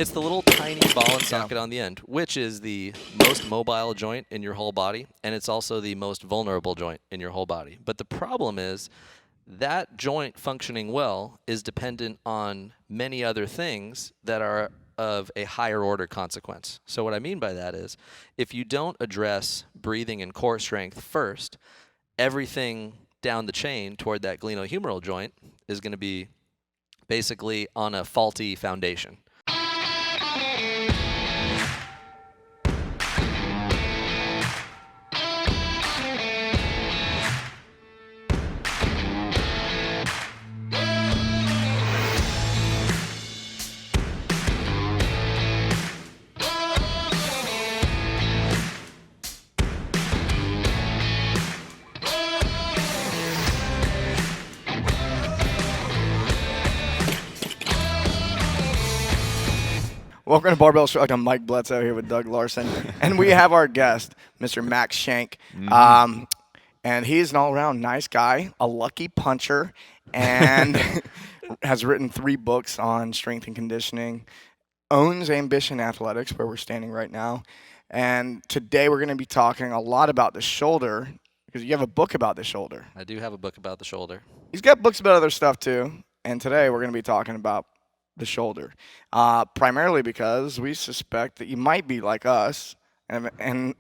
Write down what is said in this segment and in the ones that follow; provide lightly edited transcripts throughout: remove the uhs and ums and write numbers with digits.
It's the little tiny ball and socket on the end, which is the most mobile joint in your whole body, and it's also the most vulnerable joint in your whole body. But the problem is that joint functioning well is dependent on many other things that are of a higher order consequence. So what I mean by that is if you don't address breathing and core strength first, everything down the chain toward that glenohumeral joint is going to be basically on a faulty foundation. Welcome to Barbell Shrugged. I'm Mike Bledsoe here with Doug Larson. And we have our guest, Mr. Max Shank. And he's an all-around nice guy, a lucky puncher, and has written 3 books on strength and conditioning, owns Ambition Athletics, where we're standing right now. And today we're going to be talking a lot about the shoulder, because you have a book about the shoulder. I do have a book about the shoulder. He's got books about other stuff, too. And today we're going to be talking about the shoulder, primarily because we suspect that you might be like us and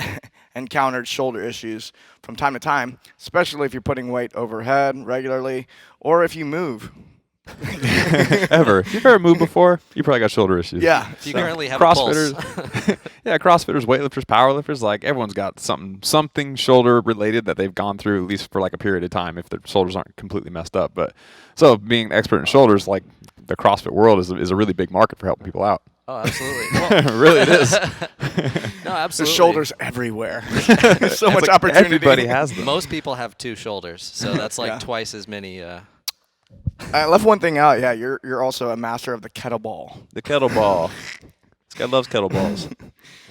encountered shoulder issues from time to time, especially if you're putting weight overhead regularly or if you move. Ever. If you've ever moved before, you probably got shoulder issues. Yeah. You currently have a CrossFitters, pulse. yeah, CrossFitters, weightlifters, powerlifters, like everyone's got something shoulder related that they've gone through at least for like a period of time if their shoulders aren't completely messed up. But so being an expert in shoulders, like the CrossFit world is a really big market for helping people out. Oh, absolutely. Well, Really, it is. no, absolutely. The shoulders everywhere. There's so much like opportunity. everybody has them. Most people have 2 shoulders, so that's like Yeah. twice as many. I left one thing out. Yeah, you're also a master of the kettlebell. The kettlebell. This guy loves kettlebells.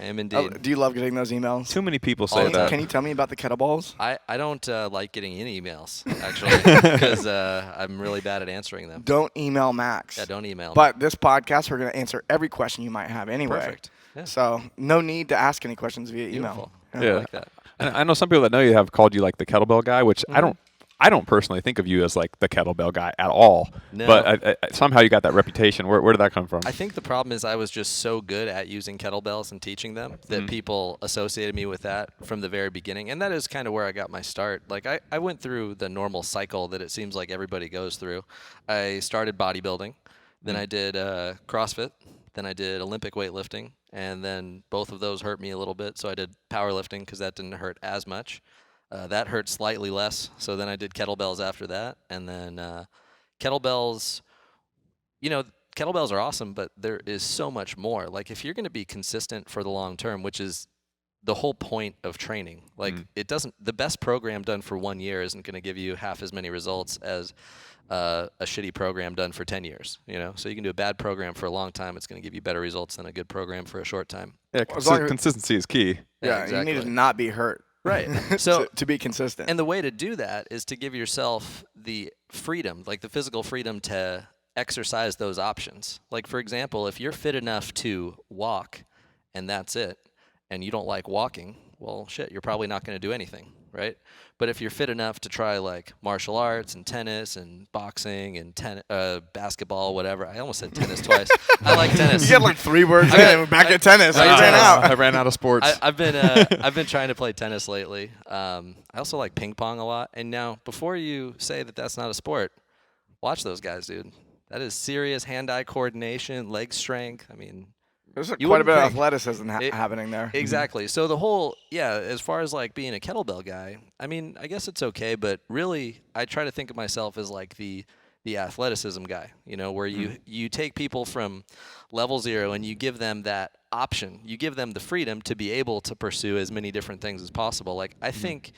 I am indeed. Do you love getting those emails? Too many people All say the that. time. Can you tell me about the kettlebells? I don't like getting any emails, actually, because I'm really bad at answering them. Don't email Max. Yeah, don't email me. But this podcast, we're going to answer every question you might have anyway. Perfect. Yeah. So no need to ask any questions via Beautiful. email. Yeah. I like that. And I know some people that know you have called you like the kettlebell guy, which I don't personally think of you as like the kettlebell guy at all. No. But I, somehow you got that reputation. Where did that come from? I think the problem is I was just so good at using kettlebells and teaching them that people associated me with that from the very beginning. And that is kind of where I got my start. Like I went through the normal cycle that it seems like everybody goes through. I started bodybuilding, then I did CrossFit, then I did Olympic weightlifting, and then both of those hurt me a little bit. So I did powerlifting because that didn't hurt as much. That hurt slightly less, so then I did kettlebells after that. And then kettlebells, kettlebells are awesome, but there is so much more. Like if you're going to be consistent for the long term, which is the whole point of training, like the best program done for 1 year isn't going to give you half as many results as a shitty program done for 10 years, So you can do a bad program for a long time. It's going to give you better results than a good program for a short time. Yeah, As long as- consistency is key. Yeah, exactly. you need to not be hurt. Right. So to be consistent. And the way to do that is to give yourself the freedom, like the physical freedom to exercise those options. Like, for example, if you're fit enough to walk and that's it, and you don't like walking, well, shit, you're probably not going to do anything, right? But if you're fit enough to try like martial arts and tennis and boxing and basketball, whatever. I almost said tennis twice. I like tennis. You had like 3 words in and back to tennis. I ran out. I ran out of sports. I've been trying to play tennis lately. I also like ping pong a lot. And now, before you say that that's not a sport, watch those guys, dude. That is serious hand-eye coordination, leg strength. I mean, There's you quite a bit of wouldn't think. athleticism happening there. Exactly. So the whole, as far as like being a kettlebell guy, I mean, I guess it's okay, but really, I try to think of myself as like the athleticism guy, where you take people from level 0 and you give them that option. You give them the freedom to be able to pursue as many different things as possible. Like, I think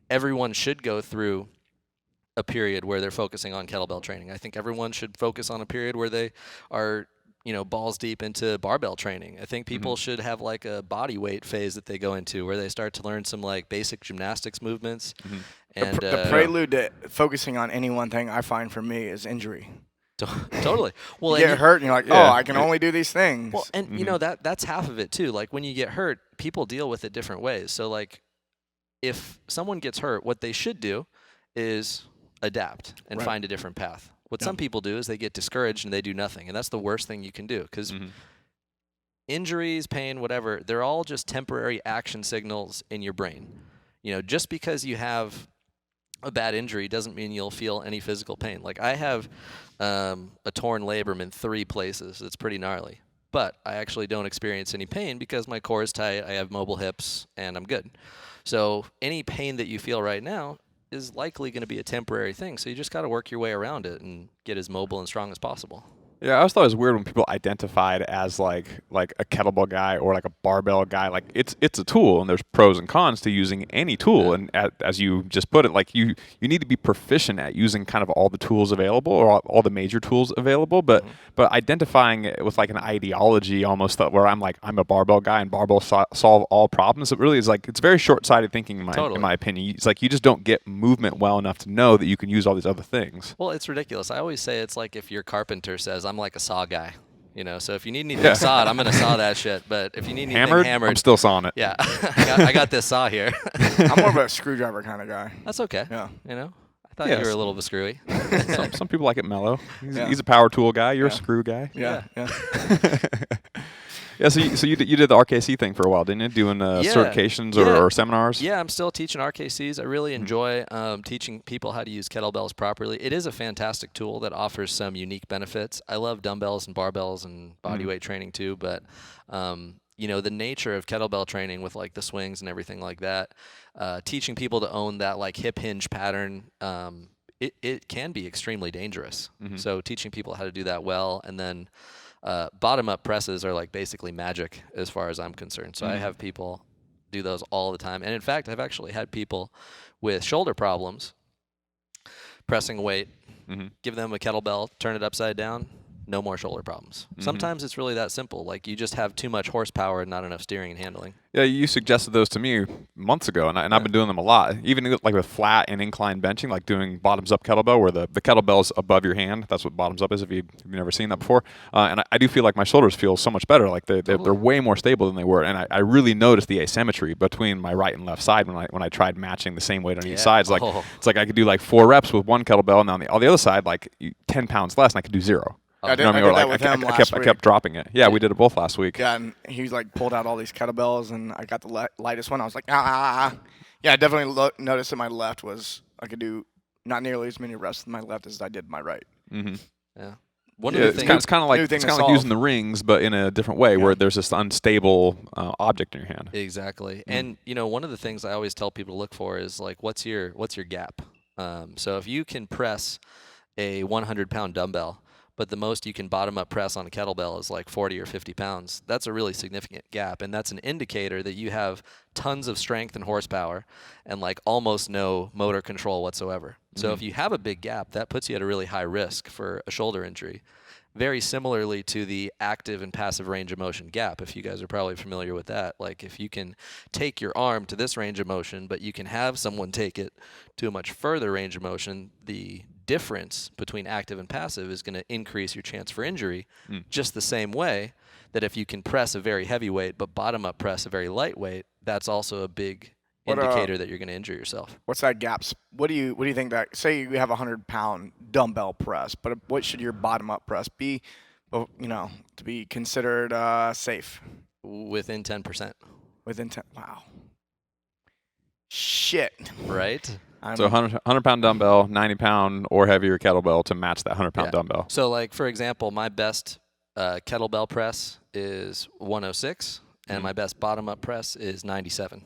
everyone should go through a period where they're focusing on kettlebell training. I think everyone should focus on a period where they are balls deep into barbell training. I think people should have like a body weight phase that they go into where they start to learn some like basic gymnastics movements. And the prelude to focusing on any one thing, I find for me, is injury. Totally. Well, You get hurt and you're like, Yeah. oh, I can only do these things. Well, and you know that's half of it too. Like when you get hurt, people deal with it different ways. So like if someone gets hurt, what they should do is adapt and Right. find a different path. What Yeah. some people do is they get discouraged and they do nothing, and that's the worst thing you can do because injuries, pain, whatever, they're all just temporary action signals in your brain. You know, just because you have a bad injury doesn't mean you'll feel any physical pain. Like I have a torn labrum in 3 places. It's pretty gnarly. But I actually don't experience any pain because my core is tight, I have mobile hips, and I'm good. So any pain that you feel right now is likely going to be a temporary thing. So you just got to work your way around it and get as mobile and strong as possible. Yeah, I always thought it was weird when people identified as like a kettlebell guy or like a barbell guy. Like it's a tool, and there's pros and cons to using any tool. Yeah. And as you just put it, like you need to be proficient at using kind of all the tools available or all the major tools available. But identifying it with like an ideology almost that where I'm a barbell guy and barbell solve all problems. It really is like it's very short-sighted thinking in my opinion. It's like you just don't get movement well enough to know that you can use all these other things. Well, it's ridiculous. I always say it's like if your carpenter says, I'm like a saw guy. You know, so if you need anything sawed, I'm going to saw that shit. But if you need anything hammered, I'm still sawing it. yeah, I got this saw here. I'm more of a screwdriver kind of guy. That's okay. Yeah. You know, I thought you were a little bit screwy. Some people like it mellow. Yeah. He's a power tool guy. You're a Yeah. screw guy. Yeah. Yeah, so you did the RKC thing for a while, didn't you? Doing certifications or seminars? Yeah, I'm still teaching RKCs. I really enjoy teaching people how to use kettlebells properly. It is a fantastic tool that offers some unique benefits. I love dumbbells and barbells and body weight training too, but you know, the nature of kettlebell training with like the swings and everything like that, teaching people to own that like hip hinge pattern, it can be extremely dangerous. So teaching people how to do that well, and then bottom-up presses are like basically magic as far as I'm concerned. So I have people do those all the time. And in fact, I've actually had people with shoulder problems pressing a weight, give them a kettlebell, turn it upside down, no more shoulder problems. Sometimes it's really that simple. Like you just have too much horsepower and not enough steering and handling. Yeah, you suggested those to me months ago, and I've been doing them a lot. Even like with flat and incline benching, like doing bottoms-up kettlebell, where the kettlebell's above your hand. That's what bottoms-up is, if you've never seen that before. And I do feel like my shoulders feel so much better. Like they're way more stable than they were. And I really noticed the asymmetry between my right and left side when I tried matching the same weight on each side. It's like it's like I could do like 4 reps with one kettlebell, and on the other side, like 10 pounds less, and I could do 0. I did, You know what I mean? I Or did that like with him I last kept dropping it. Yeah, we did it both last week. Yeah, and he like pulled out all these kettlebells, and I got the lightest one. I was like, ah. Yeah, I definitely noticed that my left I could do not nearly as many reps with my left as I did my right. Yeah. One Yeah, of the things, it's kind of like using the rings, but in a different way, where there's this unstable object in your hand. exactly. And you know, one of the things I always tell people to look for is like, what's your gap? So if you can press a 100-pound dumbbell, but the most you can bottom up press on a kettlebell is like 40 or 50 pounds, that's a really significant gap. And that's an indicator that you have tons of strength and horsepower and like almost no motor control whatsoever. So if you have a big gap, that puts you at a really high risk for a shoulder injury. Very similarly to the active and passive range of motion gap, if you guys are probably familiar with that. Like if you can take your arm to this range of motion, but you can have someone take it to a much further range of motion, the difference between active and passive is going to increase your chance for injury just the same way that if you can press a very heavy weight but bottom up press a very light weight, that's also a big indicator that you're going to injure yourself. What's that gap? What do you think that? Say you have a 100-pound dumbbell press, but what should your bottom up press be? You know, to be considered safe. Within 10%. Within 10. Wow. Shit. Right? So 100-pound dumbbell, 90-pound or heavier kettlebell to match that 100-pound dumbbell. So like, for example, my best kettlebell press is 106, and my best bottom-up press is 97.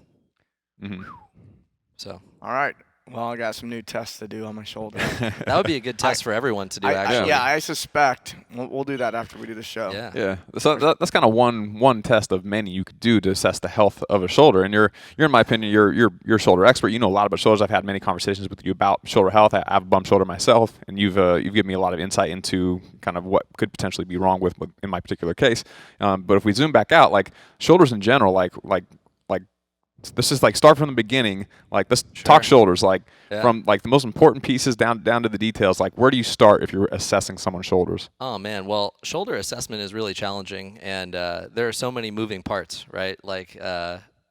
So. All right. Well, I got some new tests to do on my shoulder. That would be a good test for everyone to do, actually. Yeah, I suspect. We'll do that after we do the show. Yeah. Yeah. So that's kind of one test of many you could do to assess the health of a shoulder. And you're in my opinion, you're shoulder expert. You know a lot about shoulders. I've had many conversations with you about shoulder health. I have a bum shoulder myself, and you've given me a lot of insight into kind of what could potentially be wrong with in my particular case. But if we zoom back out, like shoulders in general, like let's just like start from the beginning. Like let's Sure. talk shoulders. Like Yeah. from like the most important pieces down to the details. Like where do you start if you're assessing someone's shoulders? Oh man, well, shoulder assessment is really challenging, and there are so many moving parts, right? Like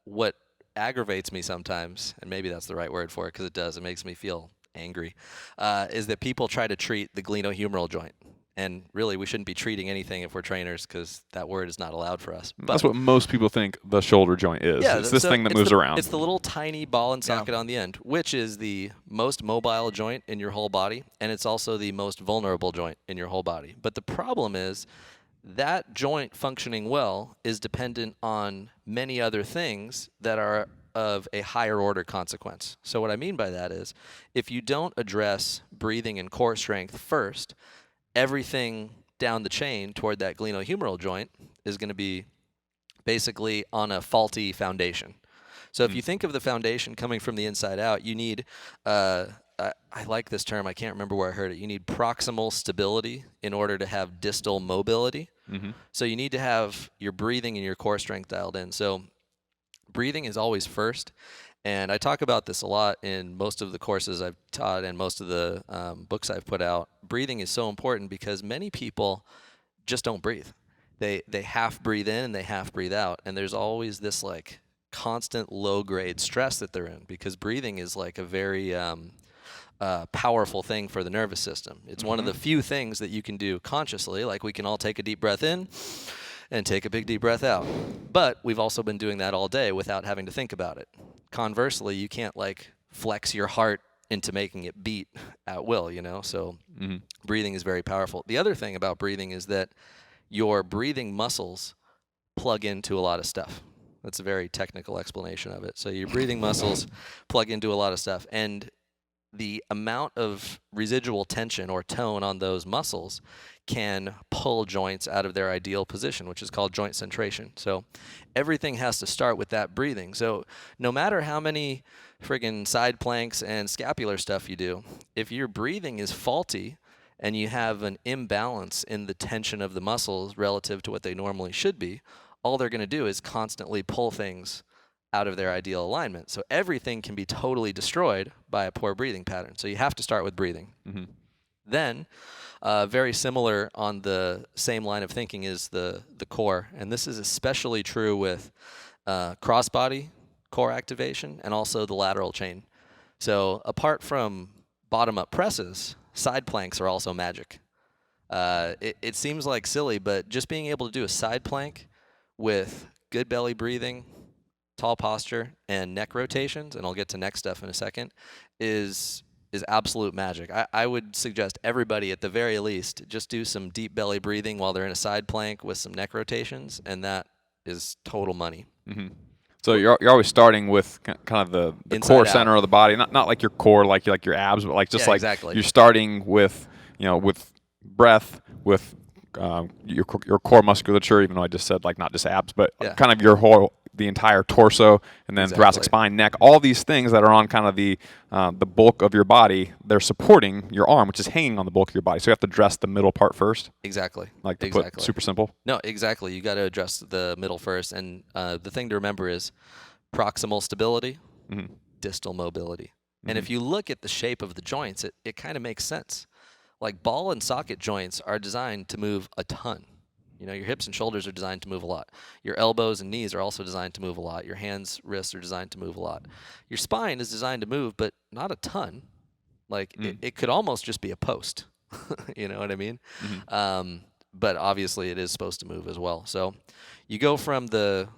what aggravates me sometimes, and maybe that's the right word for it because it does. It makes me feel angry. Is that people try to treat the glenohumeral joint, and really we shouldn't be treating anything if we're trainers because that word is not allowed for us. That's what most people think the shoulder joint is. Yeah, it's this so thing that it's moves around. It's the little tiny ball and socket on the end, which is the most mobile joint in your whole body, and it's also the most vulnerable joint in your whole body. But the problem is that joint functioning well is dependent on many other things that are of a higher order consequence. So what I mean by that is if you don't address breathing and core strength first, everything down the chain toward that glenohumeral joint is going to be basically on a faulty foundation. So if you think of the foundation coming from the inside out, you need, I like this term, I can't remember where I heard it, you need proximal stability in order to have distal mobility. So you need to have your breathing and your core strength dialed in. So breathing is always first. And I talk about this a lot in most of the courses I've taught and most of the books I've put out. Breathing is so important because many people just don't breathe. They half breathe in and they half breathe out. And there's always this like constant low grade stress that they're in because breathing is like a very powerful thing for the nervous system. It's one of the few things that you can do consciously. Like we can all take a deep breath in and take a big deep breath out. But we've also been doing that all day without having to think about it. Conversely, you can't like flex your heart into making it beat at will, you know? So breathing is very powerful. The other thing about breathing is that your breathing muscles plug into a lot of stuff. That's a very technical explanation of it. So your breathing muscles plug into a lot of stuff. And the amount of residual tension or tone on those muscles can pull joints out of their ideal position, which is called joint centration. So everything has to start with that breathing. So no matter how many friggin' side planks and scapular stuff you do, if your breathing is faulty and you have an imbalance in the tension of the muscles relative to what they normally should be, all they're going to do is constantly pull things out of their ideal alignment. So everything can be totally destroyed by a poor breathing pattern. So you have to start with breathing. Then, very similar on the same line of thinking is the core. And this is especially true with crossbody core activation and also the lateral chain. So apart from bottom-up presses, side planks are also magic. It seems like silly, but just being able to do a side plank with good belly breathing, tall posture, and neck rotations, and I'll get to neck stuff in a second, is absolute magic. I would suggest everybody at the very least just do some deep belly breathing while they're in a side plank with some neck rotations, and that is total money. So you're always starting with kind of the core center of the body, not like your core, like your abs, but like just like exactly. You're starting with with breath, with your core musculature. Even though I just said like not just abs, but kind of the entire torso, and then thoracic spine, neck, all these things that are on kind of the bulk of your body. They're supporting your arm, which is hanging on the bulk of your body. So you have to address the middle part first. Exactly. Like to put super simple. No, exactly. You got to address the middle first, and the thing to remember is proximal stability, distal mobility. And if you look at the shape of the joints, it kind of makes sense. Like ball and socket joints are designed to move a ton. You know, your hips and shoulders are designed to move a lot. Your elbows and knees are also designed to move a lot. Your hands, wrists are designed to move a lot. Your spine is designed to move, but not a ton. Like it could almost just be a post. You know what I mean? But obviously it is supposed to move as well. So you go from the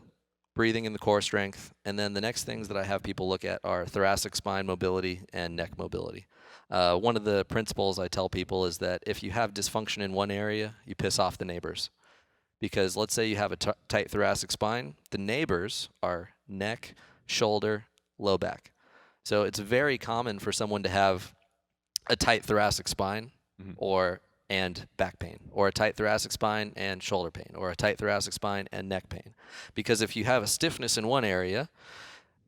breathing and the core strength, and then the next things that I have people look at are thoracic spine mobility and neck mobility. One of the principles I tell people is that if you have dysfunction in one area, you piss off the neighbors. Because let's say you have a tight thoracic spine, the neighbors are neck, shoulder, low back. So it's very common for someone to have a tight thoracic spine and back pain, or a tight thoracic spine and shoulder pain, or a tight thoracic spine and neck pain. Because if you have a stiffness in one area,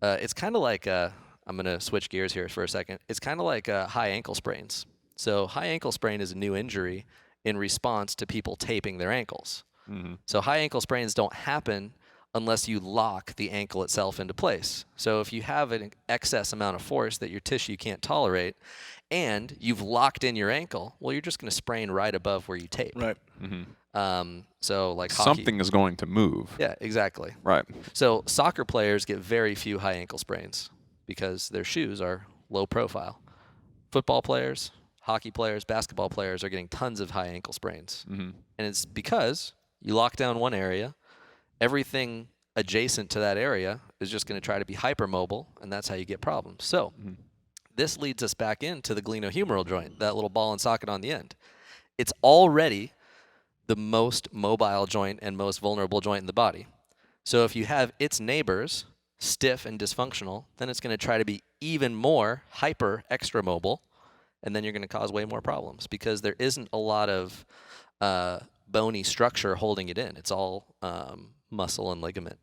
it's kind of like I'm going to switch gears here for a second. It's kind of like high ankle sprains. So high ankle sprain is a new injury in response to people taping their ankles. So high ankle sprains don't happen unless you lock the ankle itself into place. So if you have an excess amount of force that your tissue can't tolerate and you've locked in your ankle, well, you're just going to sprain right above where you tape. Right. So like hockey. Something is going to move. Yeah, exactly. Right. So soccer players get very few high ankle sprains because their shoes are low profile. Football players, hockey players, basketball players are getting tons of high ankle sprains. And it's because you lock down one area, everything adjacent to that area is just going to try to be hypermobile, and that's how you get problems. So this leads us back into the glenohumeral joint, that little ball and socket on the end. It's already the most mobile joint and most vulnerable joint in the body. So if you have its neighbors stiff and dysfunctional, then it's going to try to be even more hyper extra mobile, and then you're going to cause way more problems because there isn't a lot of bony structure holding it in. It's all muscle and ligament.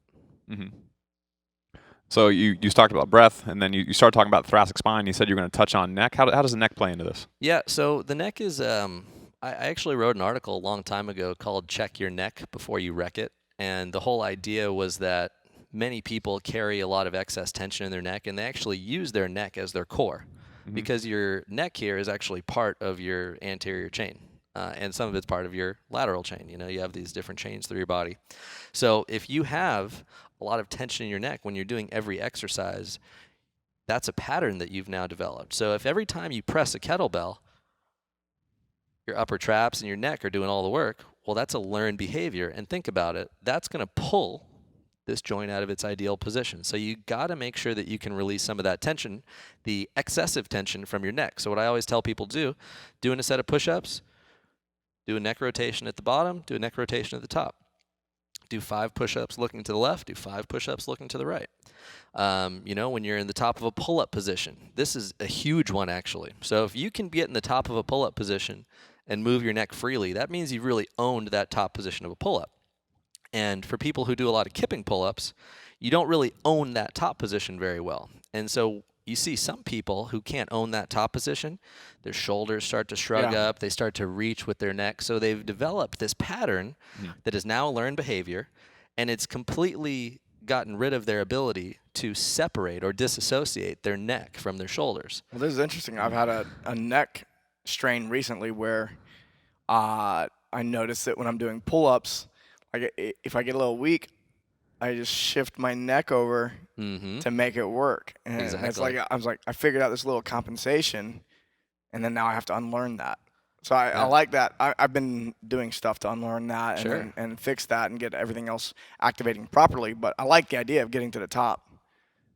So you talked about breath, and then you started talking about the thoracic spine. You said you were going to touch on neck. How does the neck play into this? Yeah, so the neck is I actually wrote an article a long time ago called Check Your Neck Before You Wreck It. And the whole idea was that many people carry a lot of excess tension in their neck, and they actually use their neck as their core because your neck here is actually part of your anterior chain. And some of it's part of your lateral chain. You know, you have these different chains through your body. So if you have a lot of tension in your neck when you're doing every exercise, that's a pattern that you've now developed. So if every time you press a kettlebell, your upper traps and your neck are doing all the work, well, that's a learned behavior. And think about it. That's going to pull this joint out of its ideal position. So you got to make sure that you can release some of that tension, the excessive tension from your neck. So what I always tell people to do, doing a set of push-ups, do a neck rotation at the bottom, do a neck rotation at the top. Do 5 push-ups looking to the left, do 5 push-ups looking to the right. You know, when you're in the top of a pull-up position, this is a huge one actually. So if you can get in the top of a pull-up position and move your neck freely, that means you've really owned that top position of a pull-up. And for people who do a lot of kipping pull-ups, you don't really own that top position very well. And so you see some people who can't own that top position, their shoulders start to shrug up, they start to reach with their neck. So they've developed this pattern that is now a learned behavior, and it's completely gotten rid of their ability to separate or disassociate their neck from their shoulders. Well, this is interesting. I've had a neck strain recently where I notice that when I'm doing pull-ups, like if I get a little weak, I just shift my neck over to make it work. And it's like I figured out this little compensation, and then now I have to unlearn that. So I like that. I've been doing stuff to unlearn that and fix that and get everything else activating properly. But I like the idea of getting to the top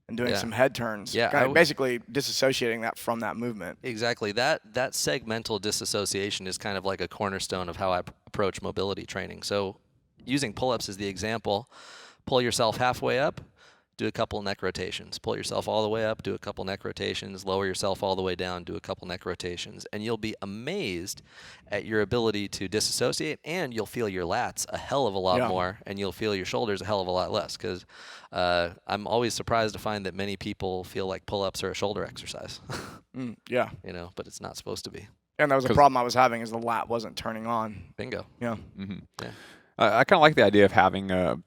and doing some head turns. Yeah, kind of basically disassociating that from that movement. Exactly. That segmental disassociation is kind of like a cornerstone of how I approach mobility training. So using pull-ups as the example, pull yourself halfway up, do a couple neck rotations. Pull yourself all the way up, do a couple neck rotations. Lower yourself all the way down, do a couple neck rotations. And you'll be amazed at your ability to disassociate, and you'll feel your lats a hell of a lot more, and you'll feel your shoulders a hell of a lot less, because I'm always surprised to find that many people feel like pull-ups are a shoulder exercise. Yeah. You know, but it's not supposed to be. And that was a problem I was having, is the lat wasn't turning on. Bingo. Yeah. Yeah. I kind of like the idea of having a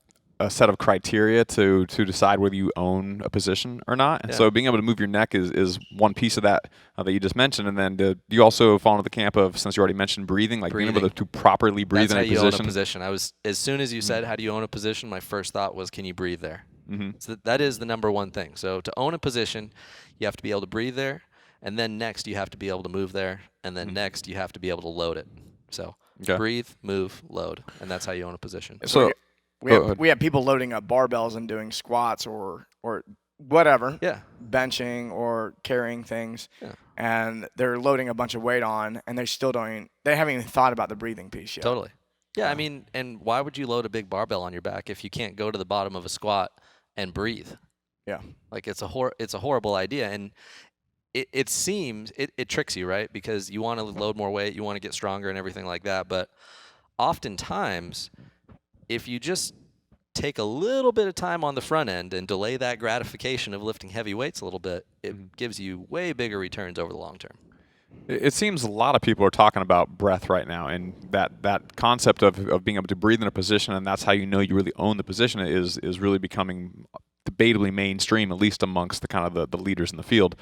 set of criteria to decide whether you own a position or not. And so being able to move your neck is one piece of that that you just mentioned. And then do you also fall into the camp of, since you already mentioned breathing, like being able to properly breathe in a position? That's how you own a position. As soon as you said, how do you own a position, my first thought was, can you breathe there? So that is the number one thing. So to own a position, you have to be able to breathe there. And then next, you have to be able to move there. And then next, you have to be able to load it. So breathe, move, load. And that's how you own a position. So we have people loading up barbells and doing squats or whatever, benching or carrying things, and they're loading a bunch of weight on, and they haven't even thought about the breathing piece yet. Totally. Yeah, I mean, and why would you load a big barbell on your back if you can't go to the bottom of a squat and breathe? Yeah. Like it's a horrible idea, and it seems it tricks you, right? Because you want to load more weight, you want to get stronger and everything like that, but oftentimes if you just take a little bit of time on the front end and delay that gratification of lifting heavy weights a little bit, it gives you way bigger returns over the long term. It seems a lot of people are talking about breath right now, and that concept of being able to breathe in a position, and that's how you know you really own the position, is really becoming debatably mainstream, at least amongst the kind of the leaders in the field.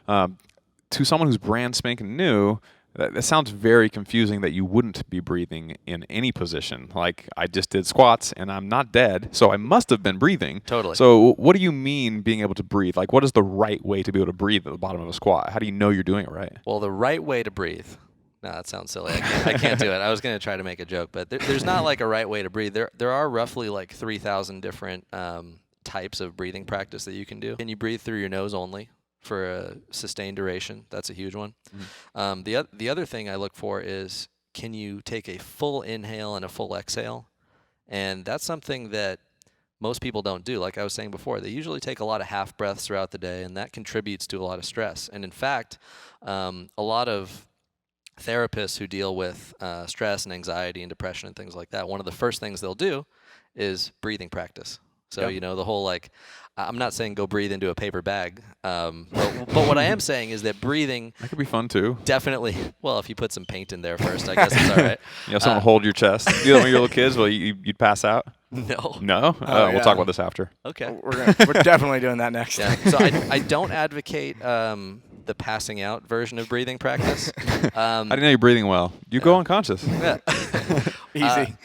To someone who's brand spanking new, that sounds very confusing that you wouldn't be breathing in any position. Like, I just did squats and I'm not dead, so I must have been breathing. Totally. So what do you mean being able to breathe? Like, what is the right way to be able to breathe at the bottom of a squat? How do you know you're doing it right? Well, the right way to breathe. No, that sounds silly. I can't do it. I was going to try to make a joke, but there's not like a right way to breathe. There are roughly like 3,000 different types of breathing practice that you can do. Can you breathe through your nose only for a sustained duration? That's a huge one. Mm-hmm. The other thing I look for is, can you take a full inhale and a full exhale? And that's something that most people don't do. Like I was saying before, they usually take a lot of half breaths throughout the day, and that contributes to a lot of stress. And in fact, a lot of therapists who deal with stress and anxiety and depression and things like that, one of the first things they'll do is breathing practice. So, you know, the whole, like, I'm not saying go breathe into a paper bag, but what I am saying is that breathing... That could be fun, too. Definitely. Well, if you put some paint in there first, I guess it's all right. You know, someone hold your chest. You know, when you're little kids, well, you'd pass out? No. No? Oh, We'll talk about this after. Okay. We're definitely doing that next. Yeah. So I don't advocate the passing out version of breathing practice. I didn't know you're breathing well. You go unconscious. Yeah. Easy.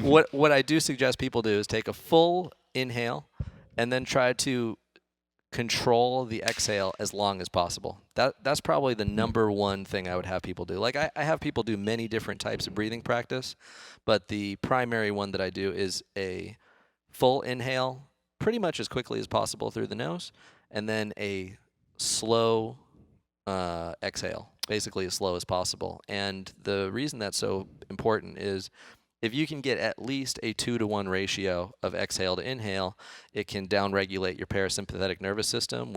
What I do suggest people do is take a full inhale and then try to control the exhale as long as possible. That's probably the number one thing I would have people do. Like I have people do many different types of breathing practice, but the primary one that I do is a full inhale pretty much as quickly as possible through the nose, and then a slow exhale, basically as slow as possible. And the reason that's so important is if you can get at least a 2-to-1 ratio of exhale to inhale, it can downregulate your parasympathetic nervous system,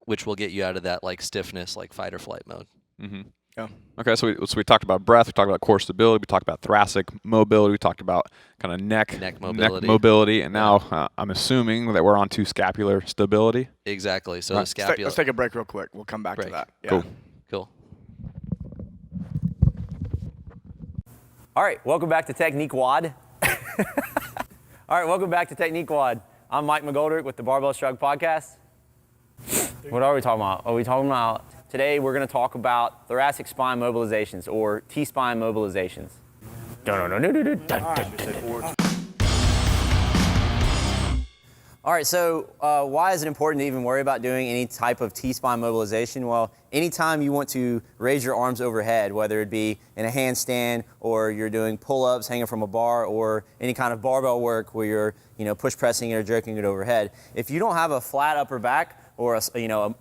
which will get you out of that like stiffness, like fight or flight mode. Mm-hmm. Yeah. Okay, so we talked about breath, we talked about core stability, we talked about thoracic mobility, we talked about kind of neck mobility, and now I'm assuming that we're on to scapular stability. Exactly. So Right. the scapula. Let's take a break real quick. We'll come back to that. Yeah. Cool. All right, welcome back to Technique Wad. All right, welcome back to Technique Wad. I'm Mike McGoldrick with the Barbell Shrugged podcast. What are we talking about? Today we're going to talk about thoracic spine mobilizations, or T-spine mobilizations. All right, so why is it important to even worry about doing any type of T-spine mobilization? Well, anytime you want to raise your arms overhead, whether it be in a handstand or you're doing pull-ups hanging from a bar or any kind of barbell work where you're push pressing it or jerking it overhead, if you don't have a flat upper back or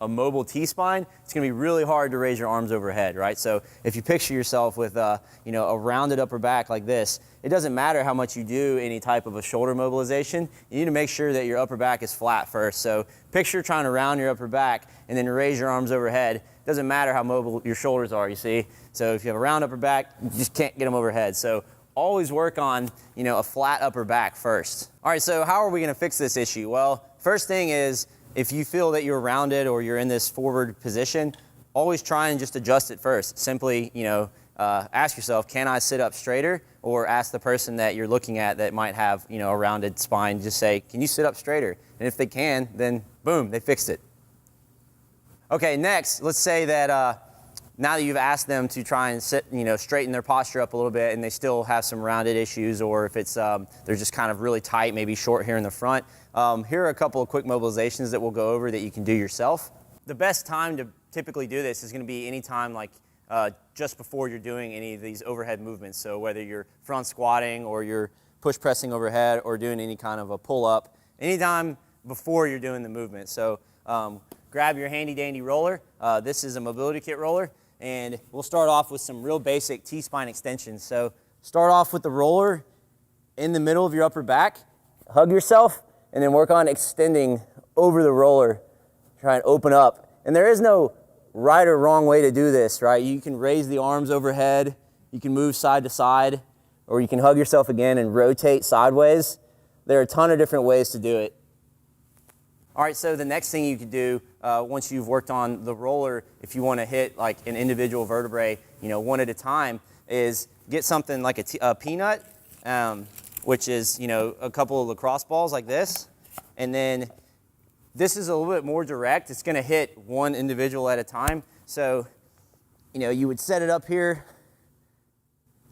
a mobile T-spine, it's going to be really hard to raise your arms overhead, right? So if you picture yourself with a rounded upper back like this, it doesn't matter how much you do any type of a shoulder mobilization. You need to make sure that your upper back is flat first. So picture trying to round your upper back and then raise your arms overhead. It doesn't matter how mobile your shoulders are, you see? So if you have a round upper back, you just can't get them overhead. So always work on, a flat upper back first. All right, so how are we going to fix this issue? Well, first thing is, if you feel that you're rounded or you're in this forward position, always try and just adjust it first. Simply, ask yourself, can I sit up straighter? Or ask the person that you're looking at that might have, a rounded spine, just say, can you sit up straighter? And if they can, then boom, they fixed it. Okay, next, let's say that now that you've asked them to try and sit, straighten their posture up a little bit and they still have some rounded issues, or if it's they're just kind of really tight, maybe short here in the front, here are a couple of quick mobilizations that we'll go over that you can do yourself. The best time to typically do this is going to be any time like just before you're doing any of these overhead movements. So whether you're front squatting or you're push pressing overhead or doing any kind of a pull up, anytime before you're doing the movement. So grab your handy dandy roller. This is a mobility kit roller, and we'll start off with some real basic T-spine extensions. So start off with the roller in the middle of your upper back, hug yourself, and then work on extending over the roller. Try and open up. And there is no right or wrong way to do this, right? You can raise the arms overhead, you can move side to side, or you can hug yourself again and rotate sideways. There are a ton of different ways to do it. All right, so the next thing you could do once you've worked on the roller, if you want to hit like an individual vertebrae, one at a time, is get something like a peanut, which is, a couple of lacrosse balls like this. And then this is a little bit more direct. It's going to hit one individual at a time. So, you would set it up here,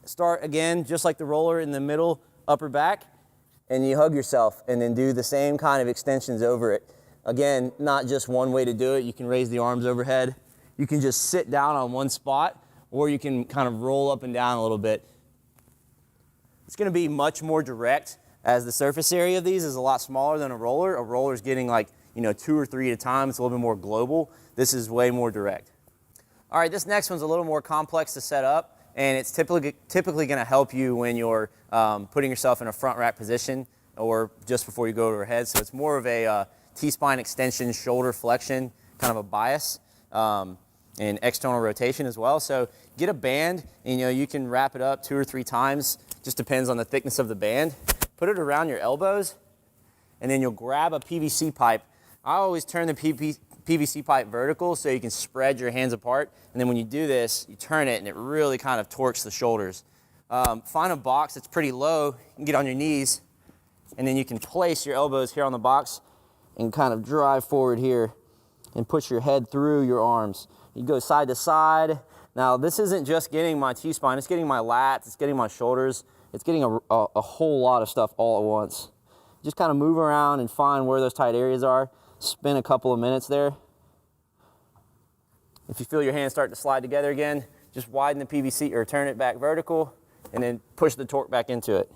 start again, just like the roller in the middle, upper back, and you hug yourself and then do the same kind of extensions over it. Again, not just one way to do it. You can raise the arms overhead. You can just sit down on one spot, or you can kind of roll up and down a little bit. It's going to be much more direct, as the surface area of these is a lot smaller than a roller. A roller is getting like, 2 or 3 at a time. It's a little bit more global. This is way more direct. All right, this next one's a little more complex to set up, and it's typically going to help you when you're putting yourself in a front rack position or just before you go overhead. So it's more of a T-spine extension, shoulder flexion, kind of a bias, and external rotation as well. So get a band, and you can wrap it up 2 or 3 times. Just depends on the thickness of the band. Put it around your elbows, and then you'll grab a PVC pipe. I always turn the PVC pipe vertical so you can spread your hands apart. And then when you do this, you turn it, and it really kind of torques the shoulders. Find a box that's pretty low. You can get on your knees, and then you can place your elbows here on the box and kind of drive forward here and push your head through your arms. You go side to side. Now, this isn't just getting my T-spine, it's getting my lats, it's getting my shoulders, it's getting a whole lot of stuff all at once. Just kind of move around and find where those tight areas are. Spin a couple of minutes there. If you feel your hands start to slide together again, just widen the PVC or turn it back vertical and then push the torque back into it.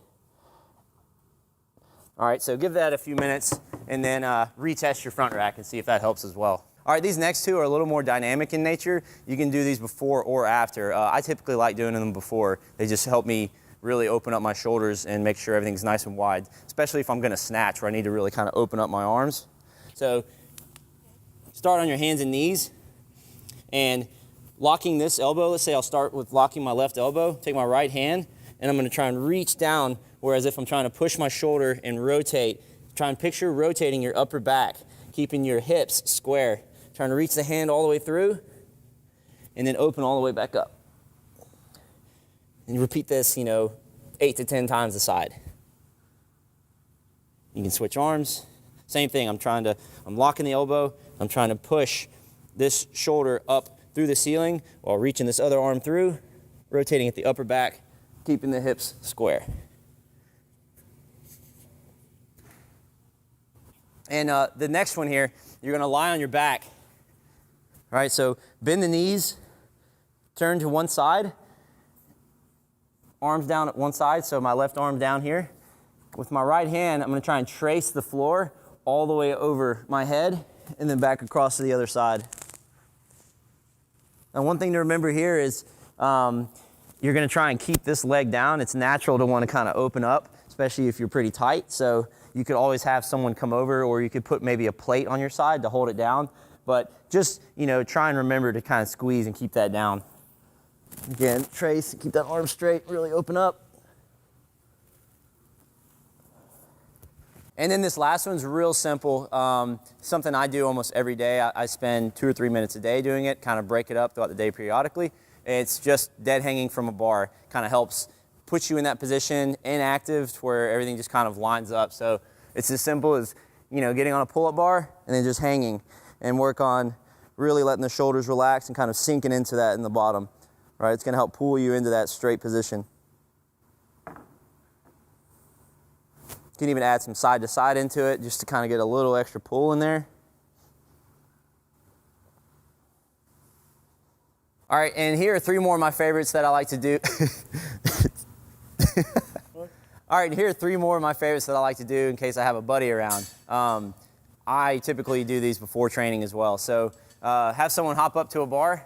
All right, so give that a few minutes and then retest your front rack and see if that helps as well. All right, these next two are a little more dynamic in nature. You can do these before or after. I typically like doing them before. They just help me really open up my shoulders and make sure everything's nice and wide, especially if I'm gonna snatch where I need to really kind of open up my arms. So start on your hands and knees and locking this elbow. Let's say I'll start with locking my left elbow, take my right hand, and I'm gonna try and reach down, whereas if I'm trying to push my shoulder and rotate, try and picture rotating your upper back, keeping your hips square, trying to reach the hand all the way through, and then open all the way back up. And you repeat this, 8 to 10 times a side. You can switch arms. Same thing, I'm locking the elbow, I'm trying to push this shoulder up through the ceiling while reaching this other arm through, rotating at the upper back, keeping the hips square. And the next one here, you're gonna lie on your back. All right, so bend the knees, turn to one side, arms down at one side, so my left arm down here. With my right hand, I'm gonna try and trace the floor all the way over my head and then back across to the other side. Now, one thing to remember here is you're gonna try and keep this leg down. It's natural to wanna kind of open up, especially if you're pretty tight. So you could always have someone come over, or you could put maybe a plate on your side to hold it down. But just, try and remember to kind of squeeze and keep that down. Again, trace, keep that arm straight, really open up. And then this last one's real simple. Something I do almost every day. I spend 2 or 3 minutes a day doing it, kind of break it up throughout the day periodically. It's just dead hanging from a bar. Kind of helps put you in that position, inactive, to where everything just kind of lines up. So it's as simple as, getting on a pull-up bar and then just hanging, and work on really letting the shoulders relax and kind of sinking into that in the bottom. Right? It's gonna help pull you into that straight position. You can even add some side to side into it just to kind of get a little extra pull in there. All right, and here are 3 more of my favorites that I like to do. All right, here are 3 more of my favorites that I like to do in case I have a buddy around. I typically do these before training as well. So have someone hop up to a bar,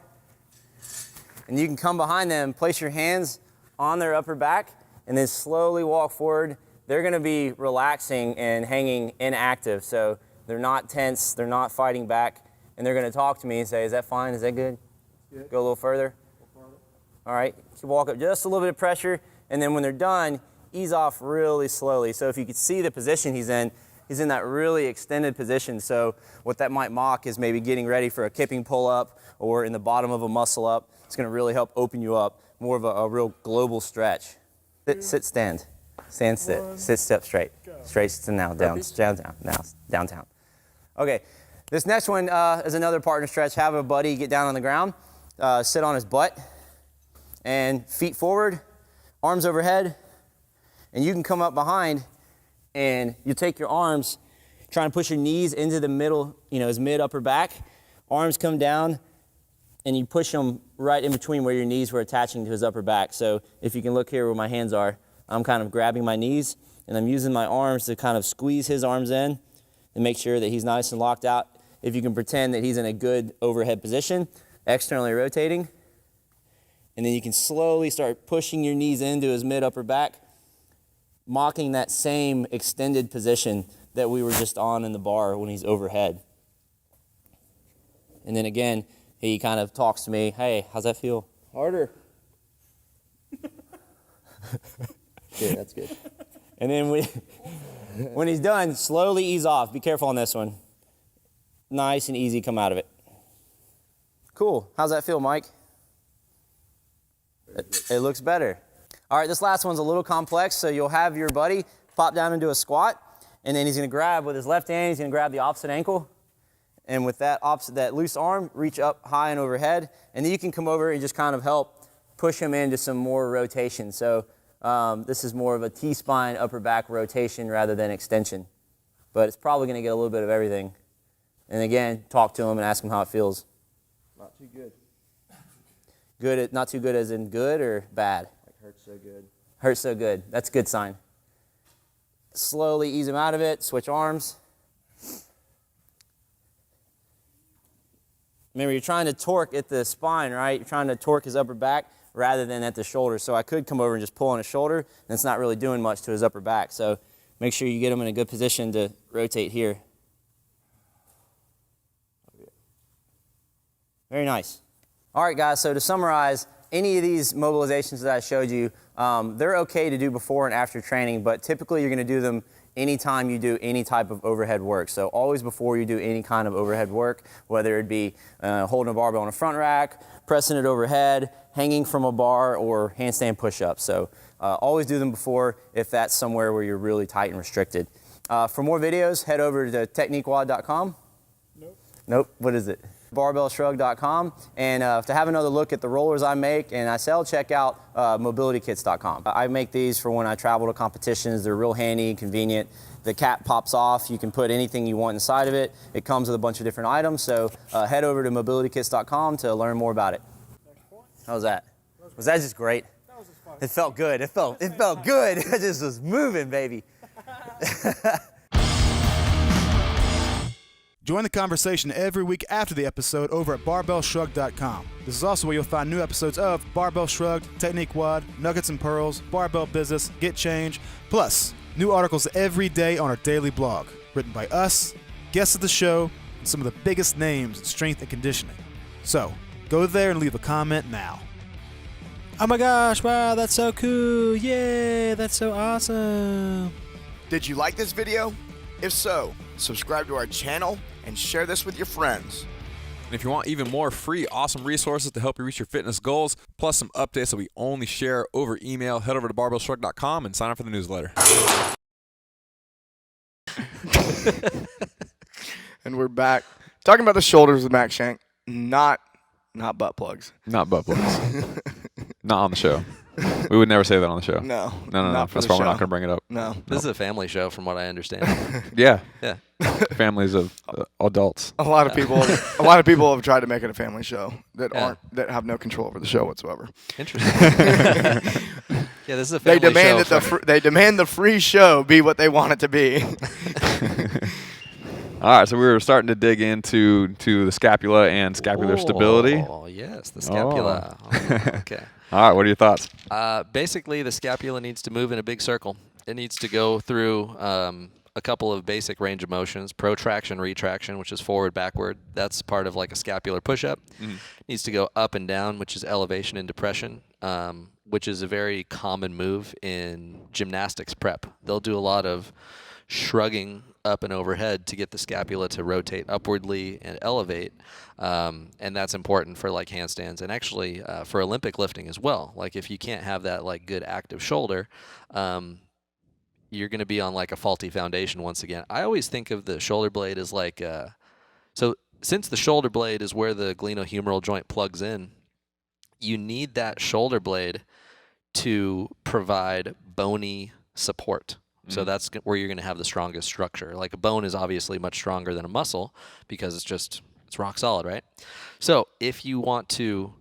and you can come behind them, place your hands on their upper back, and then slowly walk forward. They're gonna be relaxing and hanging inactive, so they're not tense, they're not fighting back, and they're gonna talk to me and say, is that fine, is that good? Yeah. Go a little further. All right, so walk up just a little bit of pressure, and then when they're done, ease off really slowly. So if you could see the position he's in he's in that really extended position. So what that might mock is maybe getting ready for a kipping pull-up or in the bottom of a muscle-up. It's going to really help open you up, more of a real global stretch. Sit, stand. Stand, sit. Sit, step straight. Straight, sit, now, down, downtown. Okay, this next one is another partner stretch. Have a buddy get down on the ground, sit on his butt, and feet forward, arms overhead, and you can come up behind and you take your arms, trying to push your knees into the middle, his mid-upper back. Arms come down, and you push them right in between where your knees were attaching to his upper back. So if you can look here where my hands are, I'm kind of grabbing my knees, and I'm using my arms to kind of squeeze his arms in and make sure that he's nice and locked out. If you can pretend that he's in a good overhead position, externally rotating, and then you can slowly start pushing your knees into his mid-upper back, mocking that same extended position that we were just on in the bar when he's overhead. And then again, he kind of talks to me, hey, how's that feel? Harder. Good, that's good. And then when he's done, slowly ease off. Be careful on this one. Nice and easy, come out of it. Cool, how's that feel, Mike? It looks better. All right, this last one's a little complex, so you'll have your buddy pop down into a squat, and then he's gonna grab with his left hand, he's gonna grab the opposite ankle, and with that loose arm, reach up high and overhead, and then you can come over and just kind of help push him into some more rotation. So this is more of a T-spine upper back rotation rather than extension, but it's probably gonna get a little bit of everything. And again, talk to him and ask him how it feels. Not too good. Good, not too good as in good or bad? Hurts so good. Hurts so good. That's a good sign. Slowly ease him out of it. Switch arms. Remember, you're trying to torque at the spine, right? You're trying to torque his upper back rather than at the shoulder. So I could come over and just pull on his shoulder, and it's not really doing much to his upper back. So make sure you get him in a good position to rotate here. Very nice. All right, guys, so to summarize, any of these mobilizations that I showed you, they're okay to do before and after training, but typically you're gonna do them anytime you do any type of overhead work. So always before you do any kind of overhead work, whether it be holding a barbell on a front rack, pressing it overhead, hanging from a bar, or handstand push-ups. So always do them before if that's somewhere where you're really tight and restricted. For more videos, head over to techniquewad.com. Nope, what is it? barbellshrugged.com, and to have another look at the rollers I make and I sell, check out mobilitykits.com. I make these for when I travel to competitions. They're real handy, convenient. The cap pops off. You can put anything you want inside of it. It comes with a bunch of different items, so head over to mobilitykits.com to learn more about it. How was that? Was that just great? That was just fun. It felt good. It felt good. It just was moving, baby. Join the conversation every week after the episode over at barbellshrugged.com. This is also where you'll find new episodes of Barbell Shrugged, Technique Wad, Nuggets and Pearls, Barbell Business, Get Change, plus new articles every day on our daily blog, written by us, guests of the show, and some of the biggest names in strength and conditioning. So, go there and leave a comment now. Oh my gosh, wow, that's so cool. Yay, that's so awesome. Did you like this video? If so, subscribe to our channel and share this with your friends. And if you want even more free, awesome resources to help you reach your fitness goals, plus some updates that we only share over email, head over to barbellshrugged.com and sign up for the newsletter. And we're back talking about the shoulders with Max Shank, not butt plugs. Not butt plugs. Not on the show. We would never say that on the show. No. No. Not for That's the why we're not show. going to bring it up. No. This is a family show, from what I understand. Yeah. Yeah. Families of adults. A lot of people have tried to make it a family show that have no control over the show whatsoever. Interesting. Yeah, this is a family show. They demand the free show be what they want it to be. All right, so we were starting to dig into the scapula and scapular stability. Oh, yes, the scapula. Oh, okay. All right, what are your thoughts? Basically, the scapula needs to move in a big circle. It needs to go through a couple of basic range of motions: protraction, retraction, which is forward, backward. That's part of like a scapular push-up. Mm-hmm. Needs to go up and down, which is elevation and depression, which is a very common move in gymnastics prep. They'll do a lot of shrugging up and overhead to get the scapula to rotate upwardly and elevate. And that's important for like handstands and actually for Olympic lifting as well. Like if you can't have that like good active shoulder, you're going to be on like a faulty foundation once again. I always think of the shoulder blade as like, so since the shoulder blade is where the glenohumeral joint plugs in, you need that shoulder blade to provide bony support. So that's where you're going to have the strongest structure. Like a bone is obviously much stronger than a muscle because it's rock solid, right? So if you want to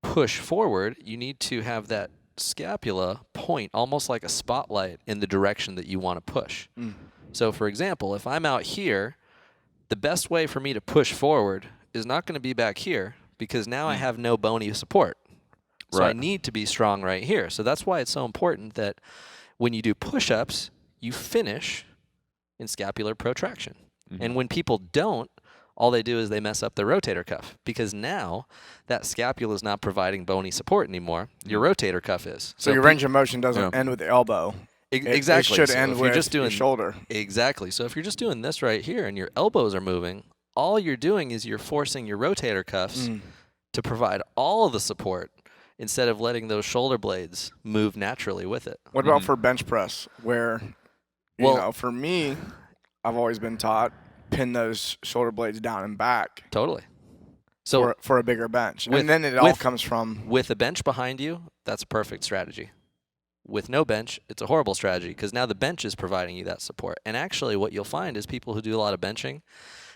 push forward, you need to have that scapula point almost like a spotlight in the direction that you want to push. So for example, if I'm out here, the best way for me to push forward is not going to be back here because now I have no bony support. So I need to be strong right here. So that's why it's so important that when you do push-ups, you finish in scapular protraction. And when people don't, all they do is they mess up the rotator cuff because now that scapula is not providing bony support anymore. Your rotator cuff is. So your range of motion doesn't end with the elbow. Exactly. It should so end if with you're just doing, your shoulder. Exactly. So if you're just doing this right here and your elbows are moving, all you're doing is you're forcing your rotator cuffs to provide all of the support instead of letting those shoulder blades move naturally with it. What about for bench press where, you know, for me, I've always been taught pin those shoulder blades down and back. Totally. So for a bigger bench. And then it all comes from... With a bench behind you, that's a perfect strategy. With no bench, it's a horrible strategy because now the bench is providing you that support. And actually what you'll find is people who do a lot of benching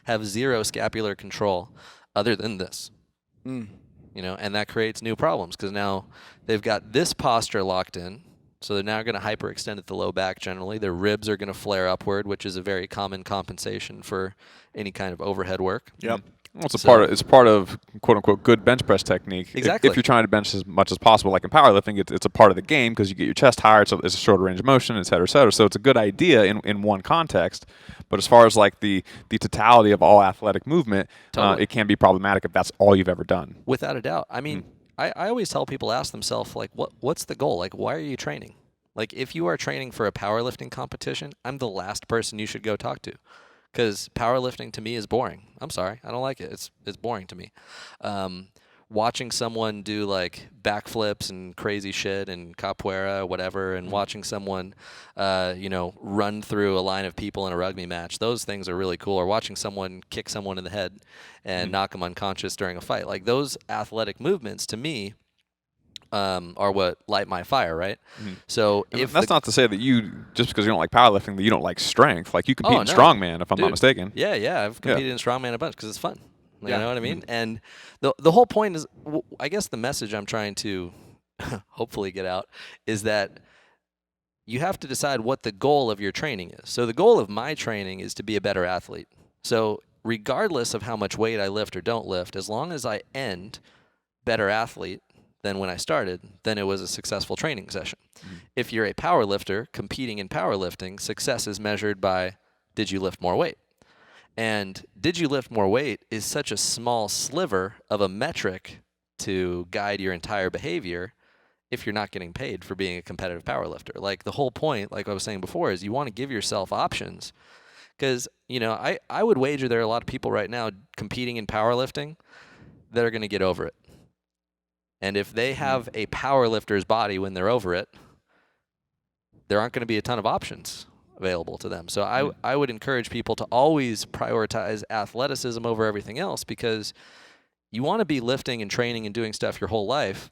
have zero scapular control other than this. You know, and that creates new problems because now they've got this posture locked in. So they're now going to hyperextend at the low back generally. Their ribs are going to flare upward, which is a very common compensation for any kind of overhead work. Well, it's part of quote unquote good bench press technique. Exactly. If you're trying to bench as much as possible, like in powerlifting, it's a part of the game because you get your chest higher. So it's a shorter range of motion, et cetera, et cetera. So it's a good idea in one context. But as far as like the totality of all athletic movement, it can be problematic if that's all you've ever done. Without a doubt. I mean, I always tell people, ask themselves, like, what's the goal? Like, why are you training? Like, if you are training for a powerlifting competition, I'm the last person you should go talk to. Because powerlifting to me is boring. I'm sorry, I don't like it. It's boring to me. Watching someone do like backflips and crazy shit and capoeira, whatever, and watching someone, run through a line of people in a rugby match, those things are really cool. Or watching someone kick someone in the head and knock them unconscious during a fight. Like those athletic movements to me are what light my fire, right? So if that's not to say that you, just because you don't like powerlifting, that you don't like strength. Like you compete in strongman, if I'm not mistaken. Yeah, I've competed in strongman a bunch because it's fun. You know what I mean? And the whole point is, I guess the message I'm trying to hopefully get out is that you have to decide what the goal of your training is. So the goal of my training is to be a better athlete. So regardless of how much weight I lift or don't lift, as long as I end better athlete than when I started, then it was a successful training session. If you're a power lifter competing in powerlifting, success is measured by, did you lift more weight? And did you lift more weight is such a small sliver of a metric to guide your entire behavior if you're not getting paid for being a competitive powerlifter. Like the whole point, like I was saying before, is you want to give yourself options. Because, I would wager there are a lot of people right now competing in powerlifting that are going to get over it. And if they have a powerlifter's body when they're over it, there aren't going to be a ton of options available to them. So I would encourage people to always prioritize athleticism over everything else because you want to be lifting and training and doing stuff your whole life.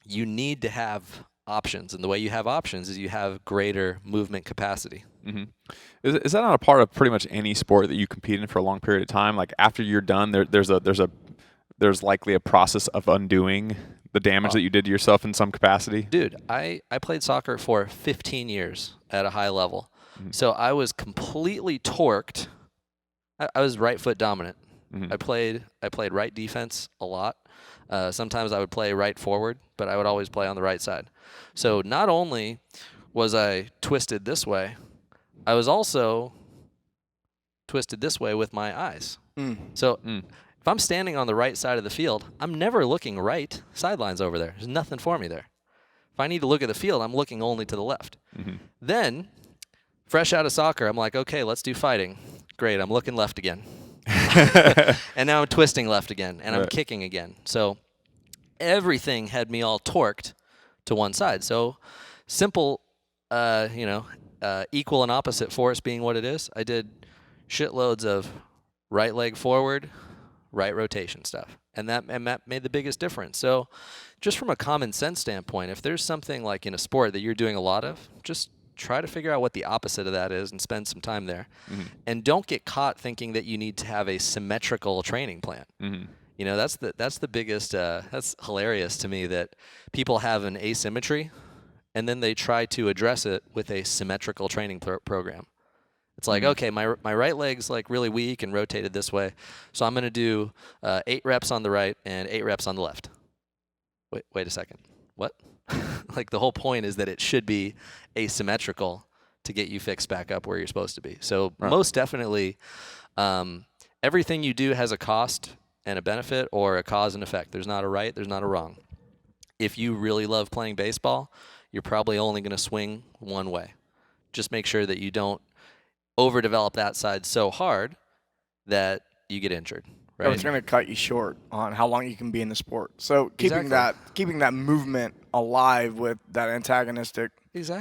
You need to have options. And the way you have options is you have greater movement capacity. Is that not a part of pretty much any sport that you compete in for a long period of time? Like after you're done, there's likely a process of undoing the damage that you did to yourself in some capacity? Dude, I played soccer for 15 years at a high level. So I was completely torqued. I was right foot dominant. I played right defense a lot. Sometimes I would play right forward, but I would always play on the right side. So not only was I twisted this way, I was also twisted this way with my eyes. So if I'm standing on the right side of the field, I'm never looking right. Sidelines over there. There's nothing for me there. If I need to look at the field, I'm looking only to the left. Then, Fresh out of soccer, I'm like, okay, let's do fighting. Great, I'm looking left again. And now I'm twisting left again, and I'm kicking again. So everything had me all torqued to one side. So simple, equal and opposite force being what it is, I did shitloads of right leg forward, right rotation stuff. And that made the biggest difference. So just from a common sense standpoint, if there's something like in a sport that you're doing a lot of, just try to figure out what the opposite of that is and spend some time there. And don't get caught thinking that you need to have a symmetrical training plan. You know, that's the biggest, that's hilarious to me that people have an asymmetry and then they try to address it with a symmetrical training program. It's like, okay, my right leg's like really weak and rotated this way, so I'm going to do 8 reps on the right and 8 reps on the left. Wait a second. What? Like the whole point is that it should be asymmetrical to get you fixed back up where you're supposed to be. So most definitely, everything you do has a cost and a benefit, or a cause and effect. There's not a right, there's not a wrong. If you really love playing baseball, you're probably only going to swing one way. Just make sure that you don't overdevelop that side so hard that you get injured. Right? It's going to cut you short on how long you can be in the sport. So keeping that movement alive with that antagonistic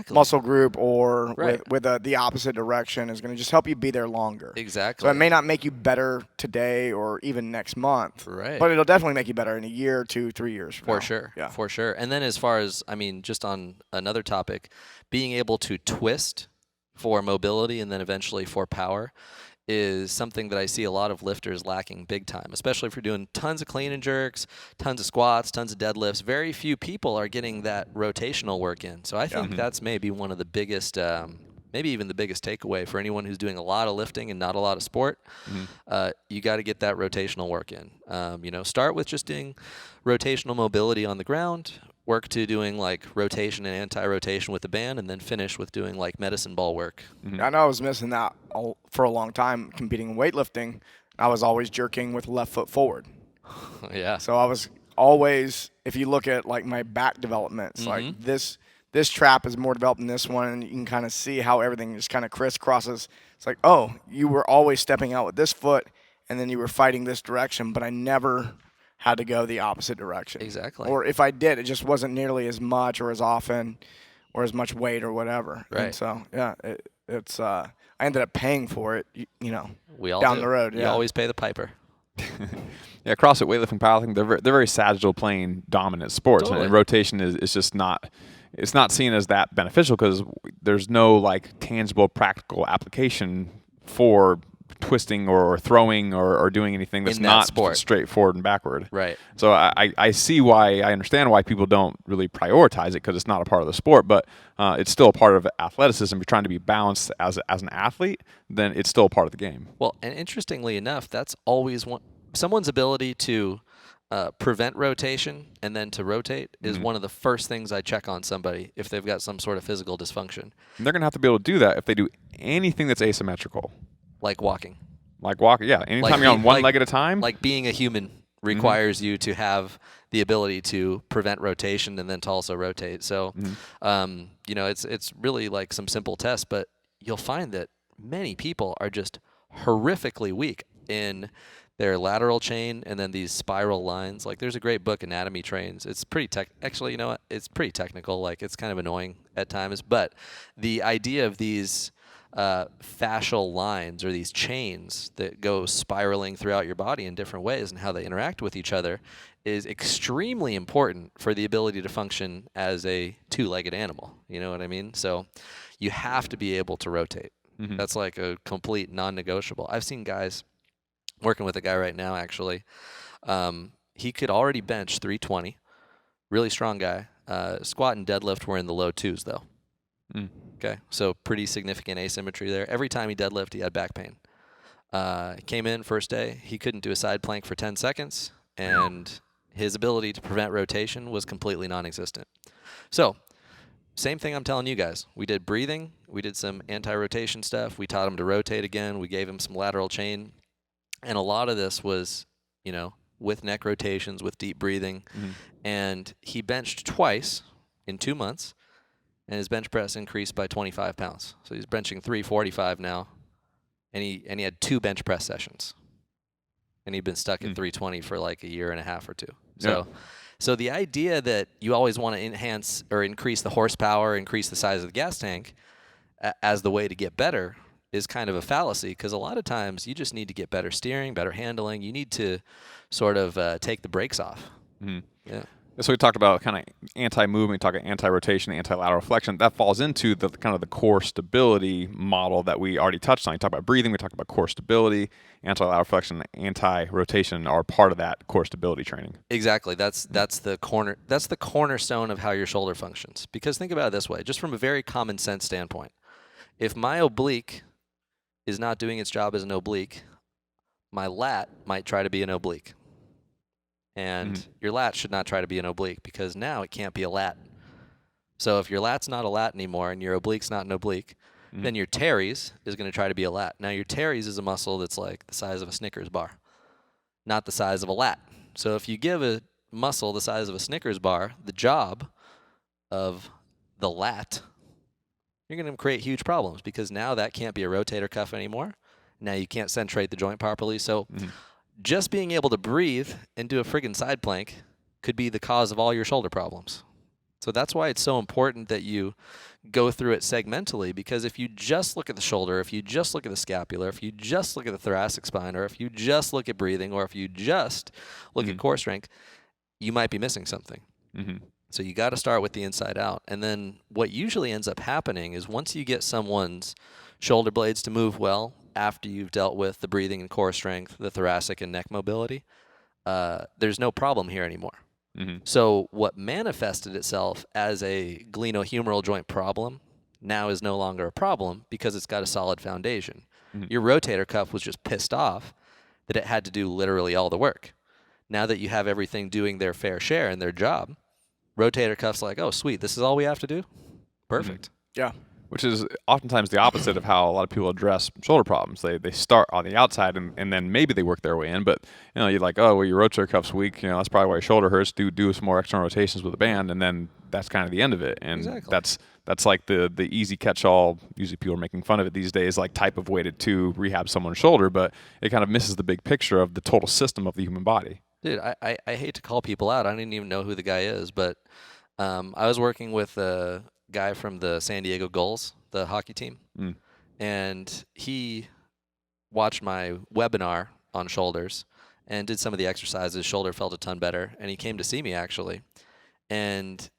muscle group or with the opposite direction is going to just help you be there longer. Exactly. So it may not make you better today or even next month, but it'll definitely make you better in a year, 2, 3 years from now. Sure. Yeah. For sure. And then as far as, I mean, just on another topic, being able to twist for mobility and then eventually for power is something that I see a lot of lifters lacking big time, especially if you're doing tons of clean and jerks, tons of squats, tons of deadlifts. Very few people are getting that rotational work in. So I think that's maybe one of the biggest, maybe even the biggest takeaway for anyone who's doing a lot of lifting and not a lot of sport. You got to get that rotational work in. Start with just doing rotational mobility on the ground, work to doing like rotation and anti-rotation with the band, and then finish with doing like medicine ball work. I know I was missing that for a long time competing in weightlifting. I was always jerking with left foot forward. Yeah. So I was always, if you look at like my back development, it's like this trap is more developed than this one, and you can kind of see how everything just kind of crisscrosses. It's like, oh, you were always stepping out with this foot, and then you were fighting this direction, but I never had to go the opposite direction. Exactly. Or if I did, it just wasn't nearly as much or as often or as much weight or whatever. Right. And so, yeah, it's I ended up paying for it, We all down do. the road. Yeah. You always pay the piper. Yeah, CrossFit, weightlifting, powerlifting, they're very sagittal playing dominant sports. Totally. And rotation is just not – it's not seen as that beneficial because there's no, like, tangible, practical application for twisting or throwing or doing anything that's not straight forward and backward. Right. So I see why – I understand why people don't really prioritize it because it's not a part of the sport, but it's still a part of athleticism. If you're trying to be balanced as an athlete, then it's still a part of the game. Well, and interestingly enough, that's always someone's ability to prevent rotation and then to rotate is one of the first things I check on somebody if they've got some sort of physical dysfunction. And they're going to have to be able to do that if they do anything that's asymmetrical. Like walking. Yeah. Anytime you're on one leg at a time. Like being a human requires you to have the ability to prevent rotation and then to also rotate. So, it's really like some simple tests, but you'll find that many people are just horrifically weak in their lateral chain and then these spiral lines. Like there's a great book, Anatomy Trains. It's pretty actually, you know what? It's pretty technical. Like it's kind of annoying at times, but the idea of these fascial lines or these chains that go spiraling throughout your body in different ways and how they interact with each other is extremely important for the ability to function as a two-legged animal. You know what I mean? So you have to be able to rotate. That's like a complete non-negotiable. I've seen guys working with a guy right now, actually. He could already bench 320. Really strong guy. Squat and deadlift were in the low 2s, though. Okay, so pretty significant asymmetry there. Every time he deadlifted, he had back pain. Came in first day. He couldn't do a side plank for 10 seconds, and his ability to prevent rotation was completely non-existent. So same thing I'm telling you guys. We did breathing. We did some anti-rotation stuff. We taught him to rotate again. We gave him some lateral chain. And a lot of this was, with neck rotations, with deep breathing. And he benched twice in 2 months. and his bench press increased by 25 pounds. So he's benching 345 now, and he had 2 bench press sessions, and he'd been stuck at 320 for like a year and a half or 2. So the idea that you always want to enhance or increase the horsepower, increase the size of the gas tank as the way to get better is kind of a fallacy, because a lot of times you just need to get better steering, better handling. You need to sort of take the brakes off. Yeah. So we talked about kind of anti-movement, we talked about anti-rotation, anti-lateral flexion. That falls into the kind of the core stability model that we already touched on. We talked about breathing, we talked about core stability, anti-lateral flexion, anti-rotation are part of that core stability training. Exactly. That's the cornerstone of how your shoulder functions. Because think about it this way, just from a very common sense standpoint. If my oblique is not doing its job as an oblique, my lat might try to be an oblique. And your lat should not try to be an oblique, because now it can't be a lat. So if your lat's not a lat anymore and your oblique's not an oblique, then your teres is going to try to be a lat. Now your teres is a muscle that's like the size of a Snickers bar, not the size of a lat. So if you give a muscle the size of a Snickers bar the job of the lat, you're going to create huge problems, because now that can't be a rotator cuff anymore. Now you can't centrate the joint properly. So just being able to breathe and do a friggin' side plank could be the cause of all your shoulder problems. So that's why it's so important that you go through it segmentally, because if you just look at the shoulder, if you just look at the scapular, if you just look at the thoracic spine, or if you just look at breathing, or if you just look at core strength, you might be missing something. So you got to start with the inside out. And then what usually ends up happening is once you get someone's shoulder blades to move well, after you've dealt with the breathing and core strength, the thoracic and neck mobility, there's no problem here anymore. So what manifested itself as a glenohumeral joint problem now is no longer a problem, because it's got a solid foundation. Your rotator cuff was just pissed off that it had to do literally all the work. Now that you have everything doing their fair share in their job, rotator cuff's like, oh, sweet, this is all we have to do? Perfect. Yeah. Which is oftentimes the opposite of how a lot of people address shoulder problems. They start on the outside and then maybe they work their way in. But you're like, oh, well, your rotator cuff's weak. That's probably why your shoulder hurts. Do some more external rotations with a band, and then that's kind of the end of it. And that's like the easy catch-all. Usually people are making fun of it these days, like type of way to rehab someone's shoulder, but it kind of misses the big picture of the total system of the human body. Dude, I hate to call people out. I didn't even know who the guy is, but I was working with a guy from the San Diego Gulls, the hockey team, and he watched my webinar on shoulders and did some of the exercises. Shoulder felt a ton better, and he came to see me, actually. And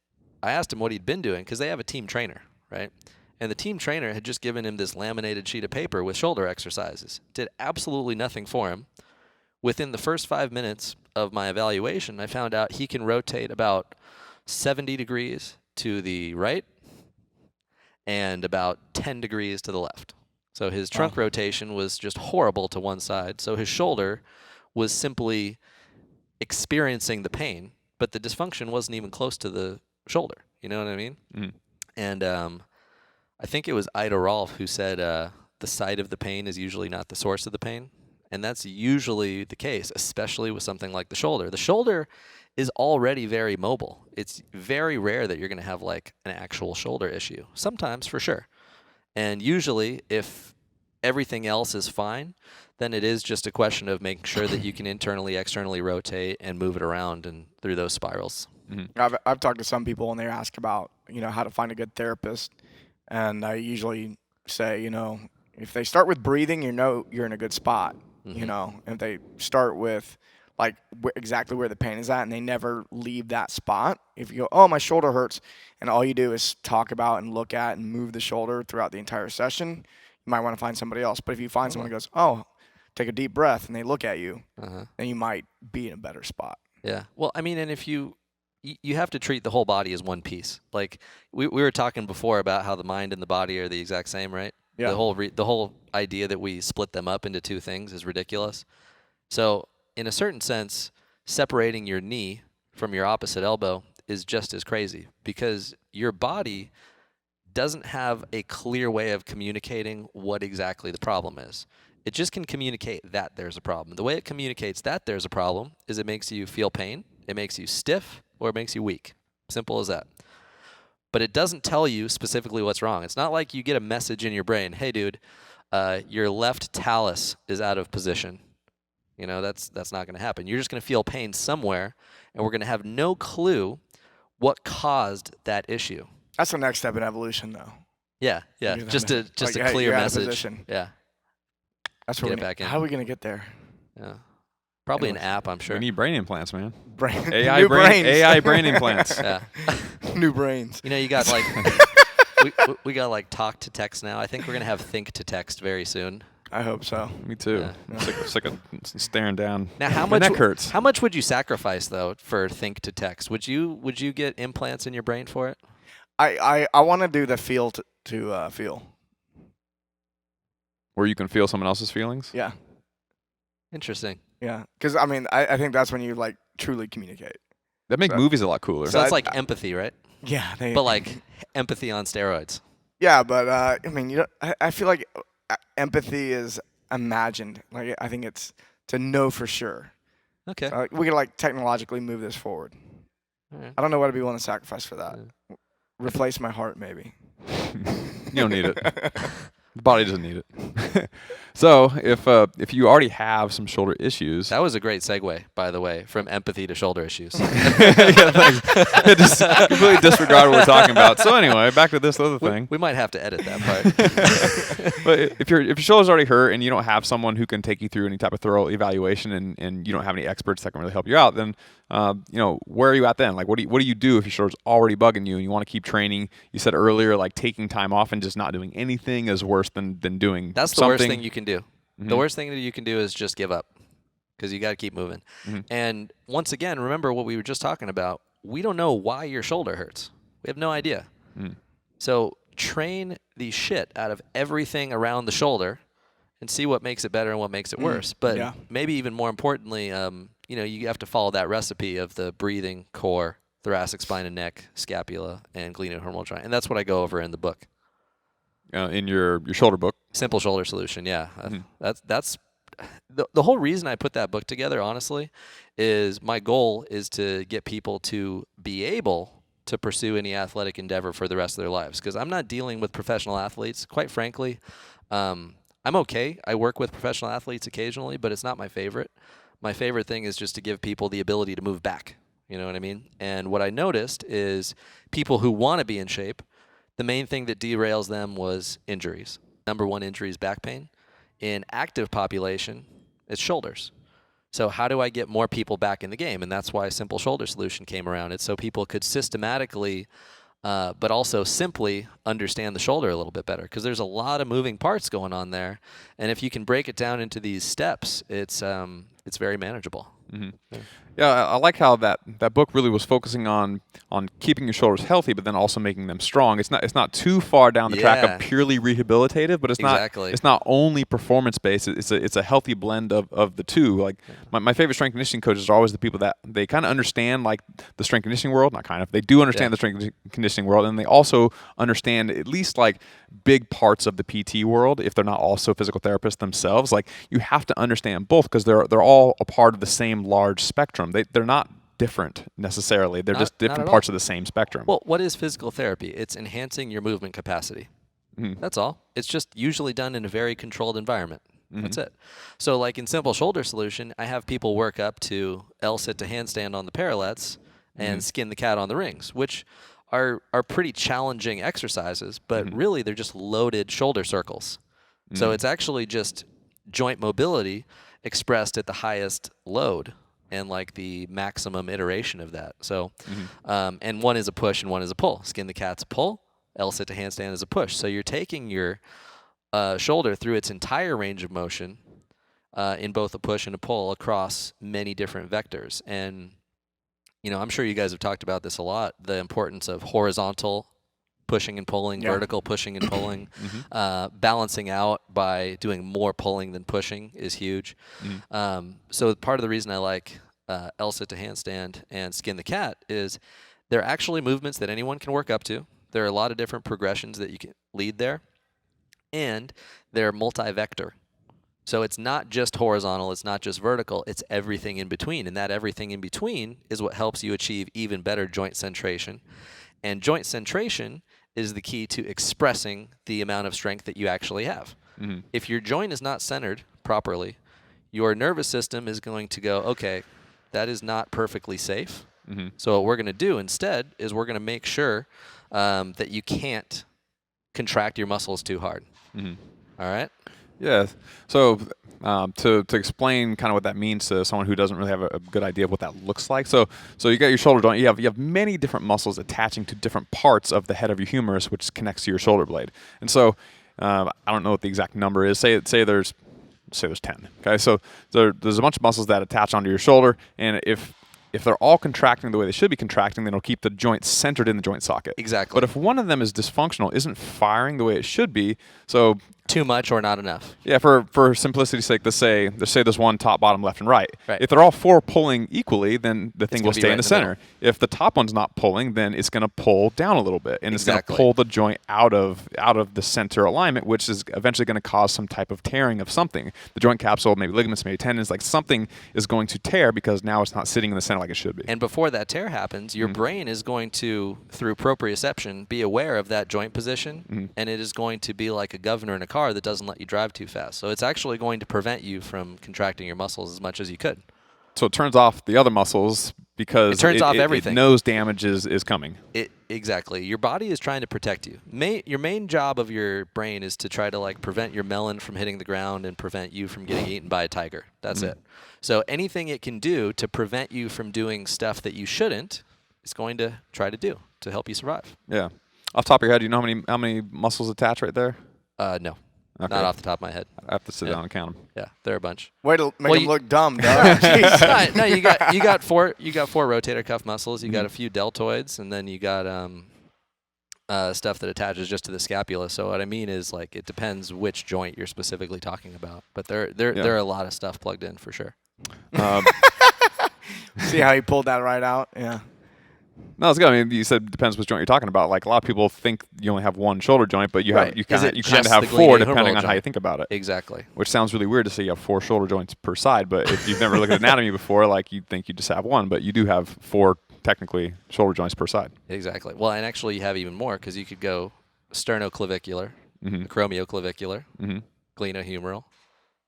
I asked him what he'd been doing, because they have a team trainer, right? And the team trainer had just given him this laminated sheet of paper with shoulder exercises. Did absolutely nothing for him. Within the first 5 minutes of my evaluation, I found out he can rotate about 70 degrees to the right and about 10 degrees to the left. So his trunk rotation was just horrible to one side. So his shoulder was simply experiencing the pain, but the dysfunction wasn't even close to the shoulder. You know what I mean? And I think it was Ida Rolf who said the site of the pain is usually not the source of the pain. And that's usually the case, especially with something like the shoulder. The shoulder is already very mobile. It's very rare that you're going to have like an actual shoulder issue. Sometimes, for sure. And usually, if everything else is fine, then it is just a question of making sure that you can internally, externally rotate and move it around and through those spirals. I've talked to some people and they ask about, how to find a good therapist. And I usually say, if they start with breathing, you're in a good spot. If they start with like exactly where the pain is at and they never leave that spot. If you go, oh, my shoulder hurts, and all you do is talk about and look at and move the shoulder throughout the entire session, you might want to find somebody else. But if you find someone who goes, oh, take a deep breath, and they look at you, then you might be in a better spot. Yeah. Well, I mean, and if you have to treat the whole body as one piece. Like we were talking before about how the mind and the body are the exact same, right? Yeah. The whole idea that we split them up into two things is ridiculous. So in a certain sense, separating your knee from your opposite elbow is just as crazy, because your body doesn't have a clear way of communicating what exactly the problem is. It just can communicate that there's a problem. The way it communicates that there's a problem is it makes you feel pain, it makes you stiff, or it makes you weak. Simple as that. but it doesn't tell you specifically what's wrong. It's not like you get a message in your brain, hey, dude, your left talus is out of position. You know, that's not going to happen. You're just going to feel pain somewhere, and we're going to have no clue what caused that issue. That's the next step in evolution, though. Yeah. Just a hey, clear you're out of message. position. Yeah. That's Get where it back in. How are we going to get there? Yeah. Probably Anyways. an app, I'm sure. We need brain implants, man. Brain, AI new brain, brains. AI brain implants. Yeah. New brains. You know, you got like we got like talk to text now. I think we're gonna have think to text very soon. I hope so. Me too. Yeah. Sick of staring down. Now, how My much neck hurts. How much would you sacrifice though for think to text? Would you get implants in your brain for it? I want to do the feel to feel. Where you can feel someone else's feelings. Yeah. Interesting. Yeah. Because, I mean, I think that's when you, like, truly communicate. That make So- movies a lot cooler. So that's like empathy, right? Yeah. But like empathy on steroids. Yeah, but, I mean, you know, I feel like empathy is imagined. Like, I think it's to know for sure. Okay. We could, like, technologically move this forward. All right. I don't know what I'd be willing to sacrifice for that. Replace my heart, maybe. You don't need it. The body doesn't need it. So if you already have some shoulder issues, That was a great segue, by the way, from empathy to shoulder issues. yeah, thanks. Just completely disregard what we're talking about. So anyway, back to this other thing. We might have to edit that part. But if your shoulder's already hurt and you don't have someone who can take you through any type of thorough evaluation and you don't have any experts that can really help you out, then you know, where are you at then? Like, what do you do if your shoulder's already bugging you and you want to keep training? You said earlier, like taking time off and just not doing anything is worse than doing. That's the something. worst thing you can do. Mhm. The worst thing that you can do is just give up, because you got to keep moving. Mhm. And once again, remember what we were just talking about. We don't know why your shoulder hurts. We have no idea. Mm. So train the shit out of everything around the shoulder and see what makes it better and what makes it worse. But yeah. maybe even more importantly, you know, you have to follow that recipe of the breathing, core, thoracic spine and neck, scapula, and glenohumeral joint. And that's what I go over in the book. In your shoulder book. Simple shoulder solution, yeah. Mhm. That's the whole reason I put that book together, honestly, is my goal is to get people to be able to pursue any athletic endeavor for the rest of their lives. Because I'm not dealing with professional athletes. Quite frankly, I'm okay. I work with professional athletes occasionally, but it's not my favorite. My favorite thing is just to give people the ability to move back. You know what I mean? And what I noticed is people who want to be in shape, the main thing that derails them was injuries. Number one injury is back pain. In active population, it's shoulders. So how do I get more people back in the game? And that's why a simple shoulder solution came around. It's so people could systematically, but also simply understand the shoulder a little bit better, because there's a lot of moving parts going on there. And if you can break it down into these steps, it's very manageable. Mm-hmm. Yeah, I like how that book really was focusing on keeping your shoulders healthy, but then also making them strong. It's not too far down the track Yeah. of purely rehabilitative, but Exactly. it's not only performance based. It's a healthy blend of the two. Like my favorite strength conditioning coaches are always the people that they kind of understand like the strength conditioning world. Not kind of, they do understand the strength conditioning world, and they also understand at least like big parts of the PT world. If they're not also physical therapists themselves, like you have to understand both, because they're all a part of the same large spectrum. They're not different necessarily. They're just Not different at all. parts of the same spectrum. Well, what is physical therapy? It's enhancing your movement capacity. Mhm. That's all. It's just usually done in a very controlled environment. Mm-hmm. That's it. So like in simple shoulder solution, I have people work up to L sit to handstand on the parallettes and skin the cat on the rings, which are pretty challenging exercises, but really they're just loaded shoulder circles. So it's actually just joint mobility expressed at the highest load and like the maximum iteration of that. So, and one is a push and one is a pull. Skin the cat's a pull. L sit to handstand is a push. So you're taking your shoulder through its entire range of motion in both a push and a pull across many different vectors. And, you know, I'm sure you guys have talked about this a lot, the importance of horizontal pushing and pulling, vertical pushing and pulling. Balancing out by doing more pulling than pushing is huge. So part of the reason I like L sit to handstand and skin the cat is they're actually movements that anyone can work up to. There are a lot of different progressions that you can lead there, and they're multi-vector. So it's not just horizontal, it's not just vertical, it's everything in between. And that everything in between is what helps you achieve even better joint centration And joint centration is the key to expressing the amount of strength that you actually have. If your joint is not centered properly, your nervous system is going to go, okay, that is not perfectly safe. So what we're going to do instead is we're going to make sure that you can't contract your muscles too hard. All right? Yeah. So to explain kind of what that means to someone who doesn't really have a good idea of what that looks like. So you got your shoulder joint. You have many different muscles attaching to different parts of the head of your humerus, which connects to your shoulder blade. And so I don't know what the exact number is. Say there's 10. Okay. So there's a bunch of muscles that attach onto your shoulder, and if they're all contracting the way they should be contracting, then it'll keep the joint centered in the joint socket. Exactly. But if one of them is dysfunctional, isn't firing the way it should be, so too much or not enough. yeah, for simplicity's sake, let's say there's one top, bottom, left, and right. Right. If they're all four pulling equally, then the thing will stay right in the in the middle. center. If the top one's not pulling, then it's going to pull down a little bit, and it's going Exactly. to pull the joint out of the center alignment, which is eventually going to cause some type of tearing of something. The joint capsule, maybe ligaments, maybe tendons, like something is going to tear because now it's not sitting in the center like it should be. And before that tear happens, your brain is going to, through proprioception, be aware of that joint position, and it is going to be like a governor in a car that doesn't let you drive too fast. So it's actually going to prevent you from contracting your muscles as much as you could. So it turns off the other muscles because It turns off everything. It knows damage is coming. Exactly. Your body is trying to protect you. Your main job of your brain is to try to like prevent your melon from hitting the ground and prevent you from getting eaten by a tiger. That's it. So anything it can do to prevent you from doing stuff that you shouldn't, it's going to try to do to help you survive. Yeah. Off the top of your head, do you know how many muscles attach right there? No. Okay. Not off the top of my head. I have to sit down and count them. Yeah, there are a bunch. Way to make Well, him you- look dumb, Doug. Jeez. No, you got four rotator cuff muscles. You got a few deltoids, and then you got stuff that attaches just to the scapula. So what I mean is, like, it depends which joint you're specifically talking about. But there are a lot of stuff plugged in for sure. See how he pulled that right out? Yeah. No, it's good. I mean, you said it depends which joint you're talking about. Like a lot of people think you only have one shoulder joint, but you Right. kind Is of it just have the four glenohumeral depending on how joint? you think about it. Exactly. Which sounds really weird to say you have four shoulder joints per side, but if you've never looked at anatomy before, like you'd think you just have one, but you do have four technically shoulder joints per side. Exactly. Well, and actually you have even more because you could go sternoclavicular, acromioclavicular, glenohumeral,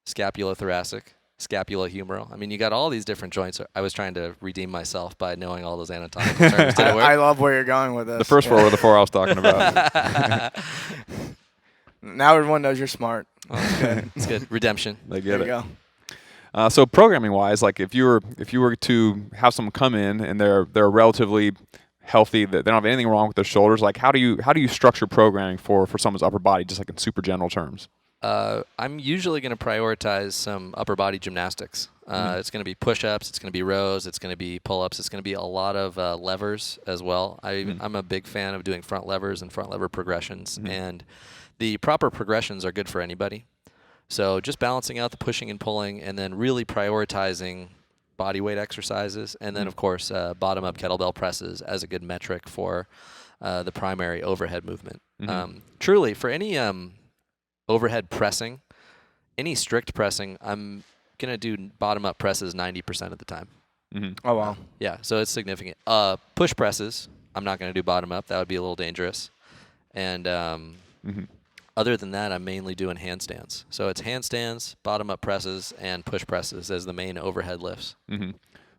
scapulothoracic, scapulohumeral. I mean, you got all these different joints. I was trying to redeem myself by knowing all those anatomical terms. Did it work? I love where you're going with this. The first four were the four I was talking about. Now everyone knows you're smart. It's good. Redemption. They There get you it. go. So programming wise, like if you were to have someone come in and they're relatively healthy, that they don't have anything wrong with their shoulders, like how do you structure programming for someone's upper body, just like in super general terms? I'm usually going to prioritize some upper body gymnastics. It's going to be push-ups, it's going to be rows, it's going to be pull-ups, it's going to be a lot of levers as well. I'm a big fan of doing front levers and front lever progressions, and the proper progressions are good for anybody. So just balancing out the pushing and pulling, and then really prioritizing body weight exercises, and then of course bottom-up kettlebell presses as a good metric for the primary overhead movement. Truly, for any overhead pressing, any strict pressing, I'm going to do bottom-up presses 90% of the time. Oh, wow. Yeah, so it's significant. Push presses, I'm not going to do bottom-up. That would be a little dangerous. And other than that, I'm mainly doing handstands. So it's handstands, bottom-up presses, and push presses as the main overhead lifts.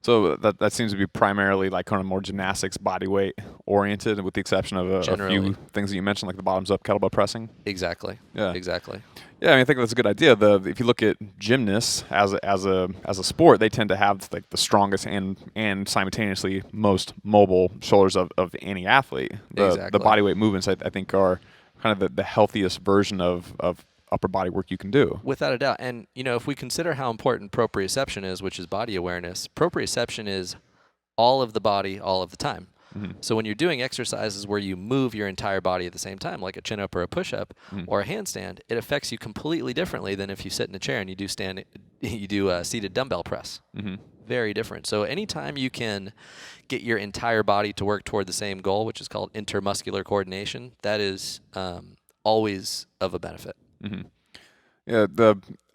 So that seems to be primarily like kind of more gymnastics, body weight oriented, with the exception of a few things that you mentioned, like the bottoms up kettlebell pressing. Exactly. Yeah. Exactly. Yeah, I mean, I think that's a good idea. If you look at gymnasts as a sport, they tend to have like the strongest and simultaneously most mobile shoulders of any athlete. The body weight movements I think are kind of the healthiest version of upper body work you can do. Without a doubt. And, if we consider how important proprioception is, which is body awareness, proprioception is all of the body all of the time. So when you're doing exercises where you move your entire body at the same time, like a chin-up or a push-up or a handstand, it affects you completely differently than if you sit in a chair and you do a seated dumbbell press. Very different. So anytime you can get your entire body to work toward the same goal, which is called intermuscular coordination, that is always of a benefit. Yeah,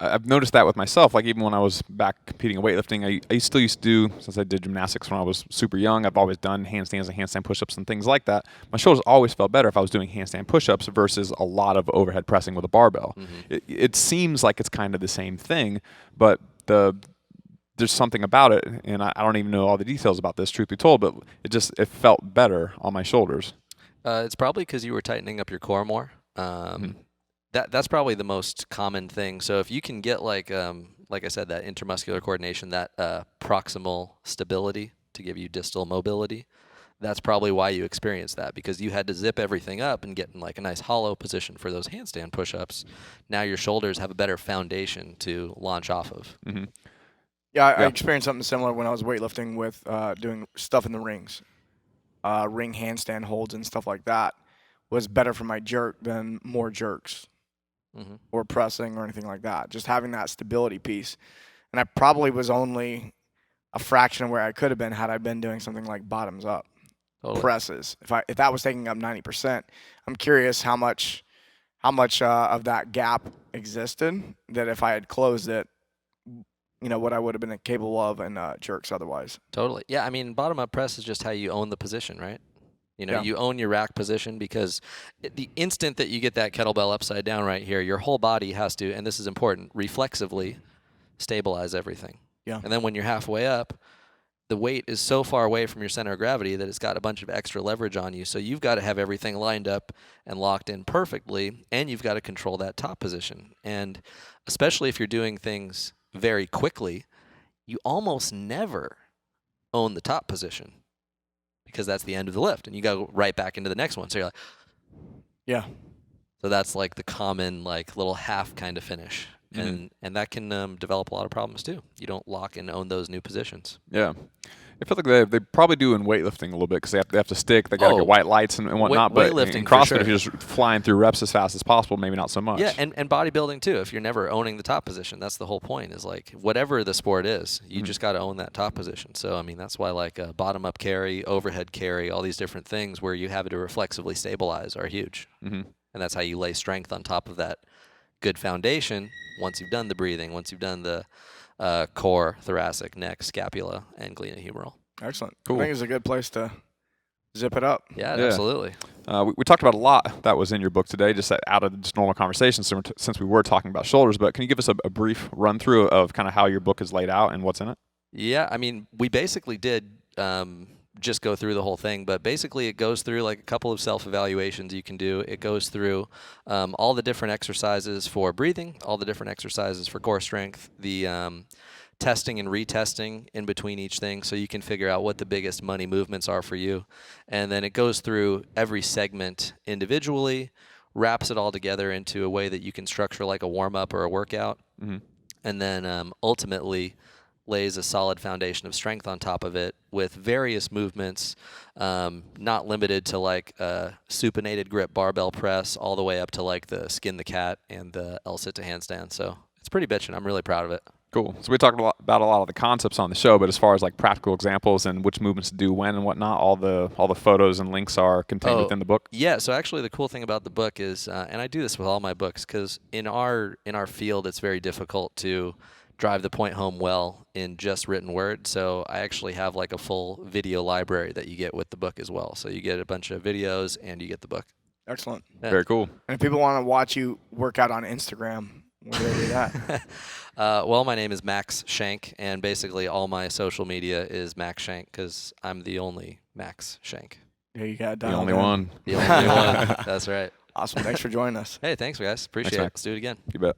I've noticed that with myself. Like even when I was back competing in weightlifting, I still used to do, since I did gymnastics when I was super young, I've always done handstands and handstand push-ups and things like that. My shoulders always felt better if I was doing handstand push-ups versus a lot of overhead pressing with a barbell. It seems like it's kind of the same thing, but there's something about it, and I don't even know all the details about this, truth be told, but it felt better on my shoulders. It's probably because you were tightening up your core more. That's probably the most common thing. So if you can get like I said, that intermuscular coordination, that proximal stability to give you distal mobility, that's probably why you experienced that, because you had to zip everything up and get in like a nice hollow position for those handstand push-ups. Now your shoulders have a better foundation to launch off of. Yeah, I experienced something similar when I was weightlifting with doing stuff in the rings. Ring handstand holds and stuff like that was better for my jerk than more jerks. Or pressing or anything like that. Just having that stability piece. And I probably was only a fraction of where I could have been had I been doing something like bottoms up presses. If that was taking up 90%, I'm curious how much of that gap existed, that if I had closed it, what I would have been capable of in jerks otherwise. Totally. Yeah, I mean, bottom up press is just how you own the position, right? You own your rack position, because the instant that you get that kettlebell upside down right here, your whole body has to, and this is important, reflexively stabilize everything. Yeah. And then when you're halfway up, the weight is so far away from your center of gravity that it's got a bunch of extra leverage on you. So you've got to have everything lined up and locked in perfectly, and you've got to control that top position. And especially if you're doing things very quickly, you almost never own the top position, because that's the end of the lift, and you go right back into the next one. So you're like, yeah. So that's like the common like little half kind of finish, and that can develop a lot of problems too. You don't lock and own those new positions. Yeah. I feel like they probably do in weightlifting a little bit, because they have to stick. They got to get white lights and whatnot. But weightlifting, in CrossFit, sure. if you're just flying through reps as fast as possible, maybe not so much. Yeah, and bodybuilding too. If you're never owning the top position, that's the whole point. Is like whatever the sport is, you just got to own that top position. So I mean, that's why like bottom up carry, overhead carry, all these different things where you have to reflexively stabilize are huge. And that's how you lay strength on top of that good foundation. Once you've done the breathing, once you've done the core, thoracic, neck, scapula, and glenohumeral. Excellent. Cool. I think it's a good place to zip it up. Yeah, absolutely. We talked about a lot that was in your book today, just out of just normal conversation, since we were talking about shoulders. But can you give us a brief run through of kind of how your book is laid out and what's in it? Yeah, I mean, we basically did just go through the whole thing, but basically it goes through like a couple of self-evaluations you can do. It goes through all the different exercises for breathing, all the different exercises for core strength, the testing and retesting in between each thing, so you can figure out what the biggest money movements are for you. And then it goes through every segment individually, wraps it all together into a way that you can structure like a warm-up or a workout, and then ultimately lays a solid foundation of strength on top of it with various movements, not limited to like a supinated grip barbell press all the way up to like the skin the cat and the L-sit to handstand. So it's pretty bitchin'. I'm really proud of it. Cool. So we talked about a lot of the concepts on the show, but as far as like practical examples and which movements to do when and whatnot, all the photos and links are contained within the book. Yeah. So actually, the cool thing about the book is, and I do this with all my books, because in our field, it's very difficult to drive the point home well in just written word. So I actually have like a full video library that you get with the book as well. So you get a bunch of videos and you get the book. Excellent. Yeah. Very cool. And if people want to watch you work out on Instagram, where do they do that? Well, my name is Max Shank, and basically all my social media is Max Shank, because I'm the only Max Shank. There you got The only one. The only one. That's right. Awesome. Thanks for joining us. Hey, thanks, guys. Appreciate Thanks, it. Let's do it again. You bet.